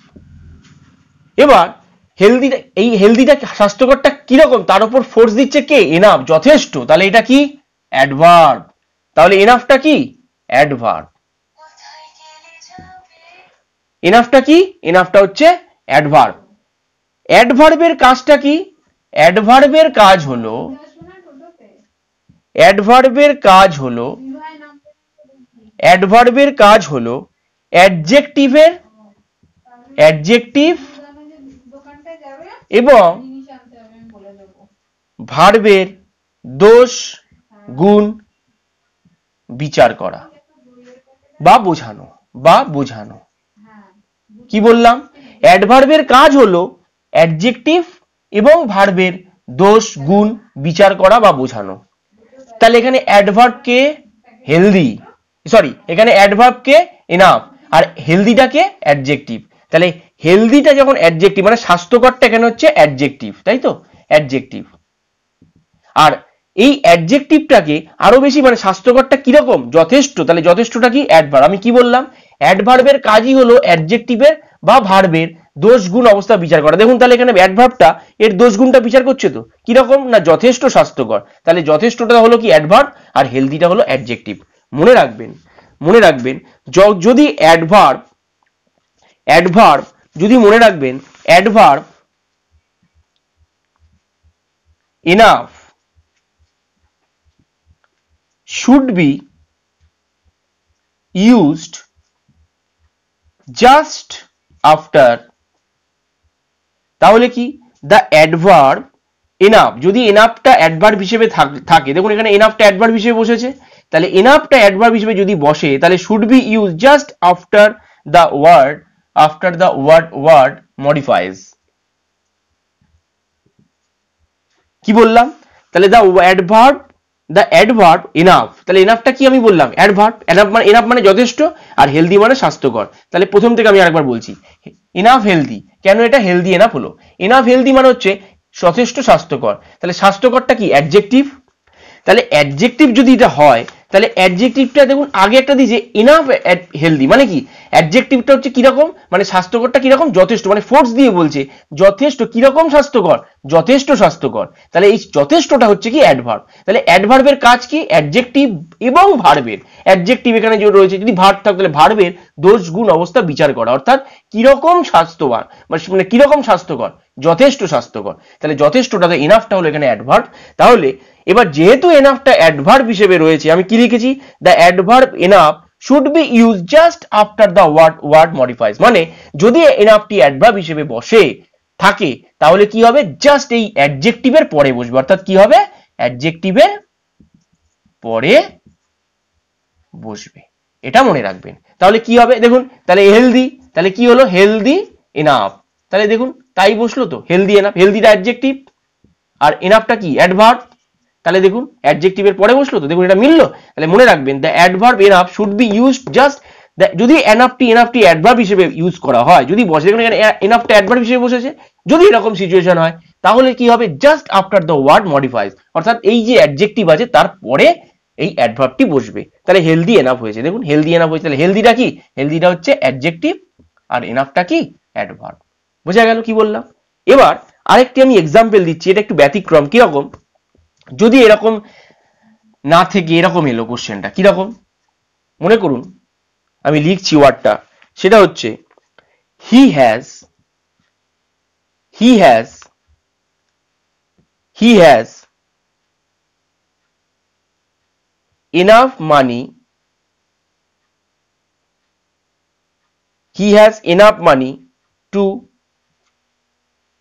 এবার হেলদিটা, এই হেলদিটা স্বাস্থ্যকরটা কিরকম তার উপর ফোর্স দিচ্ছে কে, এনাফ যথেষ্ট, তাহলে এটা কি অ্যাডভার্ব, তাহলে এনাফটা কি অ্যাডভার্ব। এনাফটা কি, এনাফটা হচ্ছে অ্যাডভার্ব। অ্যাডভার্বের কাজটা কি, অ্যাডভার্বের কাজ হলো, অ্যাডভার্বের কাজ হলো, অ্যাডভার্বের কাজ হলো অ্যাডজেক্টিভের, অ্যাডজেক্টিভ এবং ভার্বের দোষ গুণ বিচার করা বা বোঝানো, বা বোঝানো। কি বললাম, অ্যাডভার্বের কাজ হলো অ্যাডজেক্টিভ এবং ভার্বের দোষ গুণ বিচার করা বা বোঝানো। তাহলে এখানে অ্যাডভার্বকে হেলদি, সরি এখানে অ্যাডভার্বকে এনাফ আর হেলদিটাকে অ্যাডজেক্টিভ। তাহলে হেলদিটা যখন অ্যাডজেক্টিভ মানে স্বাস্থ্যকরটা এখানে হচ্ছে অ্যাডজেক্টিভ, তাই তো অ্যাডজেক্টিভ। আর এই অ্যাডজেক্টিভটাকে আরো বেশি মানে স্বাস্থ্যকরটা কিরকম যথেষ্ট, তাহলে যথেষ্টটা কি অ্যাডভার্ব। আমি কি বললাম, অ্যাডভার্বের কাজই হলো অ্যাডজেক্টিভের বা ভার্বের দোষ গুণ অবস্থা বিচার করা। দেখুন তাহলে এখানে অ্যাডভার্বটা এর দোষ গুণটা বিচার করছে তো, কিরকম না যথেষ্ট স্বাস্থ্যকর, তাহলে যথেষ্টটা হলো কি অ্যাডভার্ব আর হেলদিটা হলো অ্যাডজেক্টিভ। মনে রাখবেন, মনে রাখবেন যদি অ্যাডভার্ব অ্যাডভার্ব যদি মনে রাখবেন adverb enough should be used just after, তাহলে কি the adverb enough, যদি enoughটা adverb হিসেবে থাকে, দেখুন এখানে enoughটা adverb হিসেবে বসেছে, তাহলে enoughটা adverb হিসেবে যদি বসে তাহলে should be used just after the word modifies। কি বললাম? তাহলে the adverb enough, তাহলে enoughটা কি আমি বললাম? enough মানে যথেষ্ট, আর healthy মানে স্বাস্থ্যকর। তাহলে প্রথম থেকে আমি আরেকবার বলছি, enough healthy, কেন এটা healthy enough হলো? enough healthy মানে হচ্ছে যথেষ্ট স্বাস্থ্যকর, তাহলে স্বাস্থ্যকরটা কি? অ্যাডজেক্টিভ। তাহলে অ্যাডজেক্টিভ যদি এটা হয় তাহলে অ্যাডজেক্টিভটা দেখুন আগে একটা দিয়েছে ইনাফ হেলদি, মানে কি অ্যাডজেক্টিভটা হচ্ছে কিরকম, মানে স্বাস্থ্যকরটা কিরকম? যথেষ্ট, মানে ফোর্স দিয়ে বলছে যথেষ্ট কিরকম স্বাস্থ্যকর, যথেষ্ট স্বাস্থ্যকর। তাহলে এই যথেষ্টটা হচ্ছে কি? অ্যাডভার্ব। তাহলে অ্যাডভার্বের কাজ কি? অ্যাডজেক্টিভ এবং ভার্বের, অ্যাডজেক্টিভ এখানে যে রয়েছে যদি ভার্ব থাকে তাহলে ভার্বের দোষ গুণ অবস্থা বিচার করা, অর্থাৎ কিরকম স্বাস্থ্যবান মানে কিরকম স্বাস্থ্যকর, যথেষ্ট স্বাস্থ্যকর। তাহলে যথেষ্টটা ইনাফটা হলো এখানে অ্যাডভার্ব। তাহলে এবার যেহেতু এনাফটা অ্যাডভার্ব হিসেবে রয়েছে আমি কি লিখেছি? The adverb enough should be use just after the word modifies, মানে যদি এনাফটি অ্যাডভার্ব হিসেবে বসে থাকে তাহলে কি হবে? জাস্ট এই অ্যাডজেক্টিভের পরে বসবে, অর্থাৎ কি হবে? অ্যাডজেক্টিভের পরে বসবে, এটা মনে রাখবেন। তাহলে কি হবে দেখুন, তাহলে হেলদি, তাহলে কি হলো? হেলদি এনাফ, তাহলে দেখুন তাই বসলো তো, হেলদি এনাফ, হেলদিটা অ্যাডজেক্টিভ আর এনাফটা কি? অ্যাডভার্ব। তাহলে দেখুন অ্যাডজেক্টিভের পরে বসলো তো, দেখুন এটা মিললো। তাহলে মনে রাখবেন the adverb enough should be used just, যদি এনাফটি অ্যাডভার্ব হিসেবে ইউজ করা হয়, যদি বসে, দেখুন এনাফটা অ্যাডভার্ব হিসেবে বসেছে, যদি এরকম সিচুয়েশন হয় তাহলে কি হবে? Just after the word modifies, অর্থাৎ এই যে অ্যাডজেক্টিভ আছে তার পরে এই অ্যাডভার্বটি বসবে। তাহলে হেলদি এনাফ হয়েছে, দেখুন হেলদি এনাফ হয়েছে। তাহলে হেলদিটা কি? হেলদিটা হচ্ছে অ্যাডজেক্টিভ আর এনাফটা কি? অ্যাডভার্ব। বোঝা গেল কি বললাম? এবার আরেকটি আমি এক্সাম্পল দিচ্ছি, এটা একটু ব্যতিক্রম। কিরকম? যদি এরকম না থেকে এরকম এলো কোশ্চেনটা, কিরকম মনে করুন আমি লিখছি ওয়ার্ডটা, সেটা হচ্ছে he has enough money to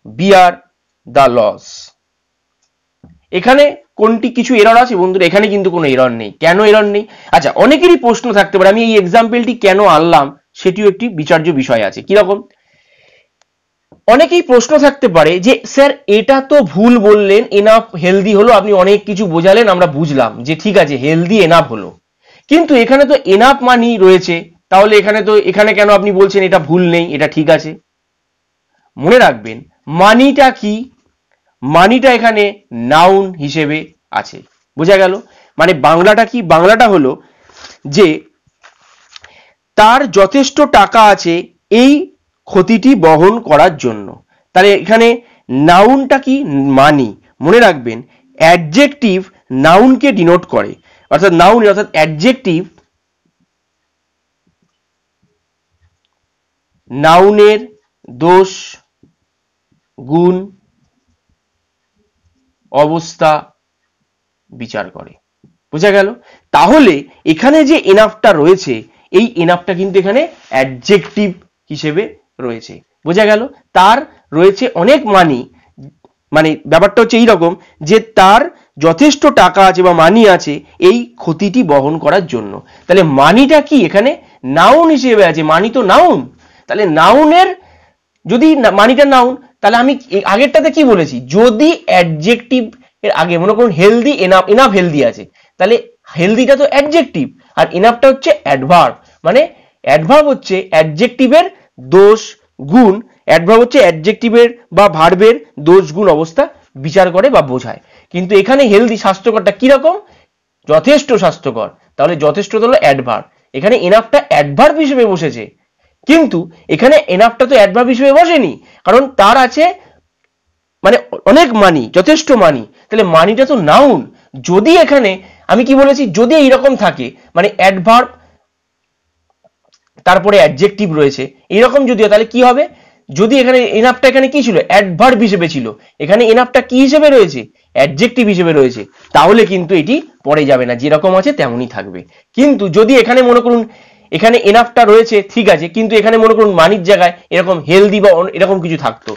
bear the loss। এখানে কোনটি কিছু এরর আছে বন্ধুরা? এখানে কিন্তু কোনো এরর নেই। কেন এরর নেই? আচ্ছা, অনেকেরই প্রশ্ন থাকতে পারে, আমি এই এক্সাম্পলটি কেন আনলাম সেটিও একটি বিচার্য বিষয় আছে। কিরকম? অনেকেই প্রশ্ন থাকতে পারে যে স্যার এটা তো ভুল বললেন, এনাফ হেলদি হলো, আপনি অনেক কিছু বোঝালেন, আমরা বুঝলাম যে ঠিক আছে হেলদি এনাফ হলো, কিন্তু এখানে তো এনাফ মানি রয়েছে, তাহলে এখানে কেন আপনি বলছেন এটা ভুল নেই, এটা ঠিক আছে? মনে রাখবেন মানিটা কি? মানিটা এখানে নাউন হিসেবে আছে। বোঝা গেল? মানে বাংলাটা কি? বাংলাটা হলো যে তার যথেষ্ট টাকা আছে এই ক্ষতিটি বহন করার জন্য। তাহলে এখানে নাউনটা কি? মানি। মনে রাখবেন অ্যাডজেক্টিভ নাউনকে ডিনোট করে, অর্থাৎ নাউন অর্থাৎ অ্যাডজেক্টিভ নাউনের দোষ গুণ অবস্থা বিচার করে। বোঝা গেল? তাহলে এখানে যে এনাফটা রয়েছে এই এনাফটা কিন্তু এখানে অ্যাডজেক্টিভ হিসেবে রয়েছে। বোঝা গেল? তার রয়েছে অনেক মানি, মানে ব্যাপারটা হচ্ছে এইরকম যে তার যথেষ্ট টাকা আছে বা মানি আছে এই ক্ষতিটি বহন করার জন্য। তাহলে মানিটা কি? এখানে নাউন হিসেবে আছে, মানি তো নাউন। তাহলে নাউনের যদি মানিটা নাউন, তাহলে আমি আগেরটাতে কি বলেছি? যদি অ্যাডজেক্টিভ এর আগে মনে করুন হেলদি এনাফ হেলদি আছে, তাহলে হেলদিটা তো অ্যাডজেক্টিভ আর এনাফটা হচ্ছে অ্যাডভার্ব, মানে অ্যাডভার্ব হচ্ছে অ্যাডজেক্টিভের দোষ গুণ, অ্যাডভার্ব হচ্ছে অ্যাডজেক্টিভের বা ভার্বের দোষ গুণ অবস্থা বিচার করে বা বোঝায়। কিন্তু এখানে হেলদি স্বাস্থ্যকরটা কিরকম? যথেষ্ট স্বাস্থ্যকর, তাহলে যথেষ্ট হলো অ্যাডভার্ব। এখানে এনাফটা অ্যাডভার্ব হিসেবে বসেছে, কিন্তু এখানে এনাফটা তো অ্যাডভার্ব হিসেবে বসেনি, কারণ তার আছে মানে অনেক মানি, যথেষ্ট মানি। তাহলে মানিটা তো নাউন। যদি এখানে আমি কি বলেছি? যদি এইরকম থাকে মানে অ্যাডভার্ব তারপরে অ্যাডজেক্টিভ রয়েছে, এরকম যদি হয় তাহলে কি হবে, যদি এখানে এনাফটা এখানে কি ছিল, অ্যাডভার্ব হিসেবে ছিল, এখানে এনাফটা কি হিসেবে রয়েছে, অ্যাডজেক্টিভ হিসেবে রয়েছে, তাহলে কিন্তু এটি পড়ে যাবে না, যেরকম আছে তেমনই থাকবে। কিন্তু যদি এখানে মনে করুন এখানে এনাফটা রয়েছে ঠিক আছে, কিন্তু এখানে মনে করুন মানির জায়গায় এরকম হেলদি বা এরকম কিছু থাকতো,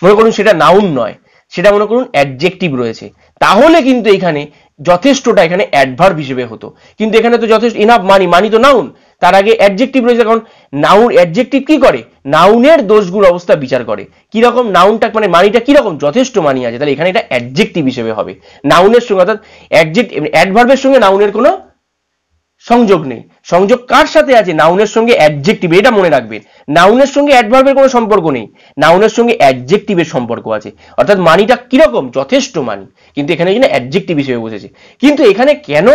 মনে করুন সেটা নাউন নয়, সেটা মনে করুন অ্যাডজেক্টিভ রয়েছে, তাহলে কিন্তু এখানে যথেষ্টটা এখানে অ্যাডভার্ব হিসেবে হতো। কিন্তু এখানে তো যথেষ্ট এনাফ মানি তো নাউন, তার আগে অ্যাডজেক্টিভ রয়েছে, কারণ নাউন অ্যাডজেক্টিভ কি করে, নাউনের দোষগুণ অবস্থা বিচার করে, কি রকম নাউনটা মানে মানিটা কি রকম, যথেষ্ট মানি আছে, তাহলে এখানে এটা অ্যাডজেক্টিভ হিসেবে হবে। নাউনের সঙ্গে অর্থাৎ অ্যাডভার্বের সঙ্গে নাউনের কোনো সংযোগ নেই, সংযোগ কার সাথে আছে, নাউনের সঙ্গে অ্যাডজেক্টিভ, এটা মনে রাখবেন, নাউনের সঙ্গে অ্যাডভার্বের কোনো সম্পর্ক নেই, নাউনের সঙ্গে অ্যাডজেক্টিভের সম্পর্ক আছে, অর্থাৎ মানিটা কিরকম, যথেষ্ট মানি, কিন্তু এখানে অ্যাডজেক্টিভ হিসেবে বসেছে। কিন্তু এখানে কেন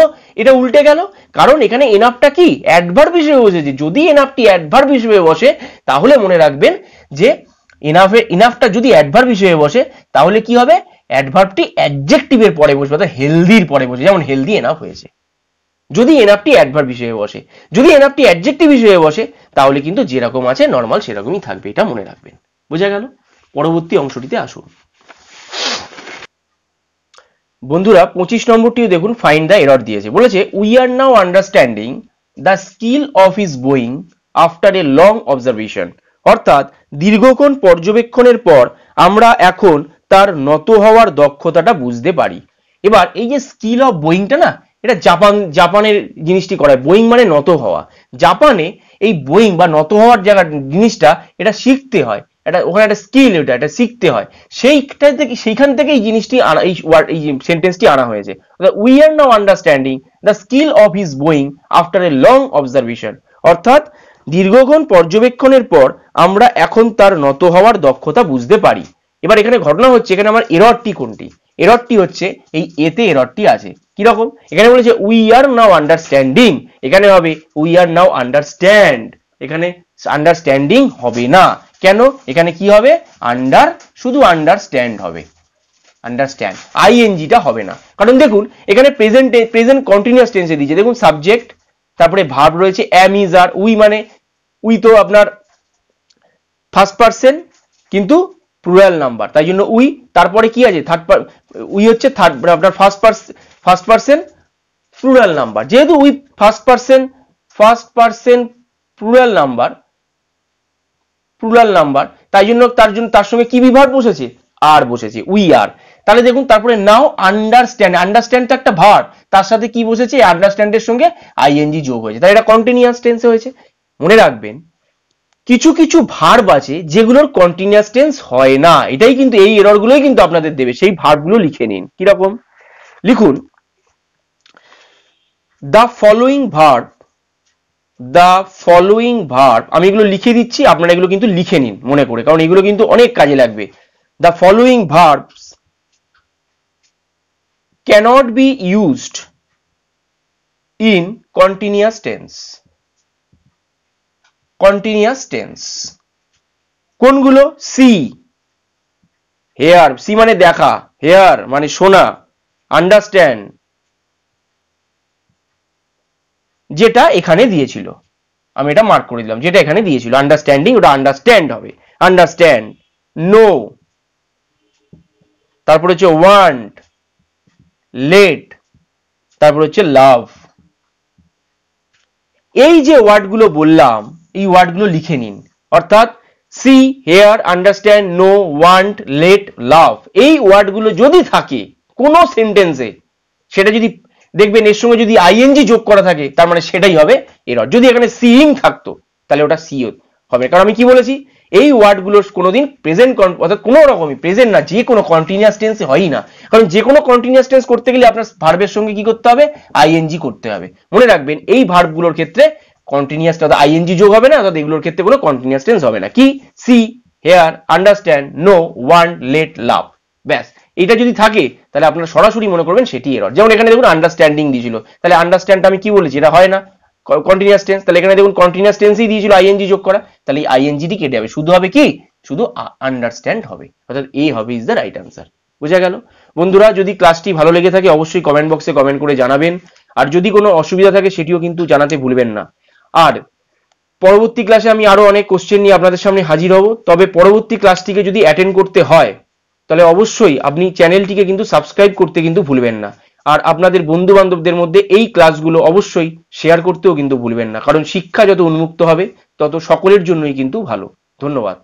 এটা উল্টে গেল, কারণ এখানে এনাফটা কি অ্যাডভার্ব হিসেবে বসেছে, যদি এনাফটি অ্যাডভার্ব হিসেবে বসে তাহলে মনে রাখবেন যে ইনাফটা যদি অ্যাডভার্ব হিসেবে বসে তাহলে কি হবে, অ্যাডভার্বটি অ্যাডজেক্টিভের পরে বসবে, অর্থাৎ হেলদির পরে বসে, যেমন হেলদি এনাফ হয়েছে, যদি এনাফটি অ্যাডভার্ব হিসেবে বসে। যদি এনাফটি অ্যাডজেক্টিভ হিসেবে বসে তাহলে কিন্তু যেরকম আছে নরমাল সেরকমই থাকবে, এটা মনে রাখবেন। বোঝা গেল? পরবর্তী অংশটিতে আসুন বন্ধুরা। 25 নম্বরটিও দেখুন, ফাইন্ড দ্য এরর দিয়েছে, বলেছে we are now understanding the skill of his going after a long observation, অর্থাৎ দীর্ঘক্ষণ পর্যবেক্ষণের পর আমরা এখন তার নত হওয়ার দক্ষতাটা বুঝতে পারি। এবার এই যে স্কিল অফ বোয়িংটা না, এটা জাপানের জিনিসটি করায়, বোয়িং মানে নত হওয়া, জাপানে এই বোয়িং বা নত হওয়ার জায়গা জিনিসটা এটা শিখতে হয়, এটা ওখানে একটা স্কিল, এটা শিখতে হয়, সেইখান থেকে এই জিনিসটি আনা, এই সেন্টেন্সটি আনা হয়েছে। We are now understanding the skill of his going after a long observation, অর্থাৎ দীর্ঘক্ষণ পর্যবেক্ষণের পর আমরা এখন তার নত হওয়ার দক্ষতা বুঝতে পারি। এবার এখানে ঘটনা হচ্ছে, এখানে আমার এররটি কোনটি, এররটি হচ্ছে এই এতে এররটি আছে, কিরকম, এখানে বলেছে উই আর নাও আন্ডারস্ট্যান্ডিং, এখানে হবে উই আর নাও আন্ডারস্ট্যান্ড, এখানে আন্ডারস্ট্যান্ডিং হবে না, কেন, এখানে কি হবে, শুধু আন্ডারস্ট্যান্ড হবে, আন্ডারস্ট্যান্ড, আইএনজিটা হবে না, কারণ দেখুন এখানে প্রেজেন্ট কন্টিনিউয়াস টেন্সে দিয়েছে, দেখুন সাবজেক্ট, তারপরে ভার্ব রয়েছে এম ইজ আর, উই মানে উই তো আপনার ফার্স্ট পারসন কিন্তু প্লুরাল নাম্বার, তাই জন্য উই, তারপরে কি আছে উই হচ্ছে আপনার ফার্স্ট পারসন প্লুরাল নাম্বার, যেহেতু we first person plural number, তাই জন্য তার সঙ্গে কি বিভাগ বসেছে, আর বসেছে, উই আর, তাহলে দেখুন তারপরে নাও আন্ডারস্ট্যান্ড তো একটা ভার্ব, তার সাথে কি বসেছে, আন্ডারস্ট্যান্ডের সঙ্গে আইএনজি যোগ হয়েছে, তাই এটা কন্টিনিউয়াস টেন্সে হয়েছে। মনে রাখবেন কিছু কিছু ভার্ব আছে যেগুলোর কন্টিনিউয়াস টেন্স হয় না, এটাই কিন্তু এই এররগুলোই কিন্তু আপনাদের দেবে, সেই ভার্বগুলো লিখে নিন, কিরকম লিখুন, দ্য ফলোইং ভার্ব, আমি এগুলো লিখে দিচ্ছি, আপনারা এগুলো কিন্তু লিখে নিন মনে করে, কারণ এগুলো কিন্তু অনেক কাজে লাগবে। The following verbs cannot be used in continuous tense, কোনগুলো, সি, হেয়ার, সি মানে দেখা, হেয়ার মানে শোনা, আন্ডারস্ট্যান্ড যেটা এখানে দিয়েছিল, আমি এটা মার্ক করে দিলাম, যেটা এখানে দিয়েছিল আন্ডারস্ট্যান্ডিং, ওটা আন্ডারস্ট্যান্ড হবে, আন্ডারস্ট্যান্ড, নো, তারপর হচ্ছে ওয়ান্ট, লেট, তারপর হচ্ছে লাভ। এই যে ওয়ার্ডগুলো বললাম এই ওয়ার্ডগুলো লিখে নিন, অর্থাৎ see, hear, understand, know, want, let, love, এই ওয়ার্ডগুলো যদি থাকে কোনো সেন্টেন্সে, সেটা যদি দেখবেন এর সঙ্গে যদি আইএনজি যোগ করা থাকে তার মানে সেটাই হবে এরর, যদি এখানে সিইং থাকতো তাহলে ওটা সি হবে, কারণ আমি কি বলেছি, এই ওয়ার্ডগুলো কোনোদিন প্রেজেন্ট অর্থাৎ কোনো রকমই প্রেজেন্ট না, যে কোনো কন্টিনিউয়াস টেন্সে হয়ই না, কারণ যে কোনো কন্টিনিউয়াস টেন্স করতে গেলে আপনার ভার্বের সঙ্গে কি করতে হবে, আইএনজি করতে হবে। মনে রাখবেন এই ভার্বগুলোর ক্ষেত্রে কন্টিনিউয়াস অর্থাৎ আইএনজি যোগ হবে না, অর্থাৎ এগুলোর ক্ষেত্রে কোনো কন্টিনিউয়াস টেন্স হবে না, কি, see, hear, understand, know, want, let, love, ব্যাস, এটা যদি থাকে তাহলে আপনারা সরাসরি মনে করবেন সেটি এরর। যেমন এখানে দেখুন আন্ডারস্ট্যান্ডিং দিয়েছিল, তাহলে আন্ডারস্ট্যান্ড আমি কি বলেছি, এটা হয় না কন্টিনিউয়াস টেন্স, তাহলে এখানে দেখুন কন্টিনিউয়াস টেন্সই দিয়েছিল আইএনজি যোগ করা, তাহলে এই আইএনজিটি কেটে যাবে, শুধু হবে কি, শুধু আন্ডারস্ট্যান্ড হবে, অর্থাৎ এ হবে ইজ দ্য রাইট আনসার। বুঝা গেল বন্ধুরা? যদি ক্লাসটি ভালো লেগে থাকে অবশ্যই কমেন্ট বক্সে কমেন্ট করে জানাবেন, আর যদি কোনো অসুবিধা থাকে সেটিও কিন্তু জানাতে ভুলবেন না। আর পরবর্তী ক্লাসে আমি আরো অনেক কোশ্চেন নিয়ে আপনাদের সামনে হাজির হব। তবে পরবর্তী ক্লাসটিকে যদি অ্যাটেন্ড করতে হয় তাহলে অবশ্যই আপনি চ্যানেলটিকে কিন্তু সাবস্ক্রাইব করতে কিন্তু ভুলবেন না। আর আপনাদের বন্ধু বান্ধবদের মধ্যে এই ক্লাসগুলো অবশ্যই শেয়ার করতেও কিন্তু ভুলবেন না, কারণ শিক্ষা যত উন্মুক্ত হবে তত সকলের জন্যই কিন্তু ভালো। ধন্যবাদ।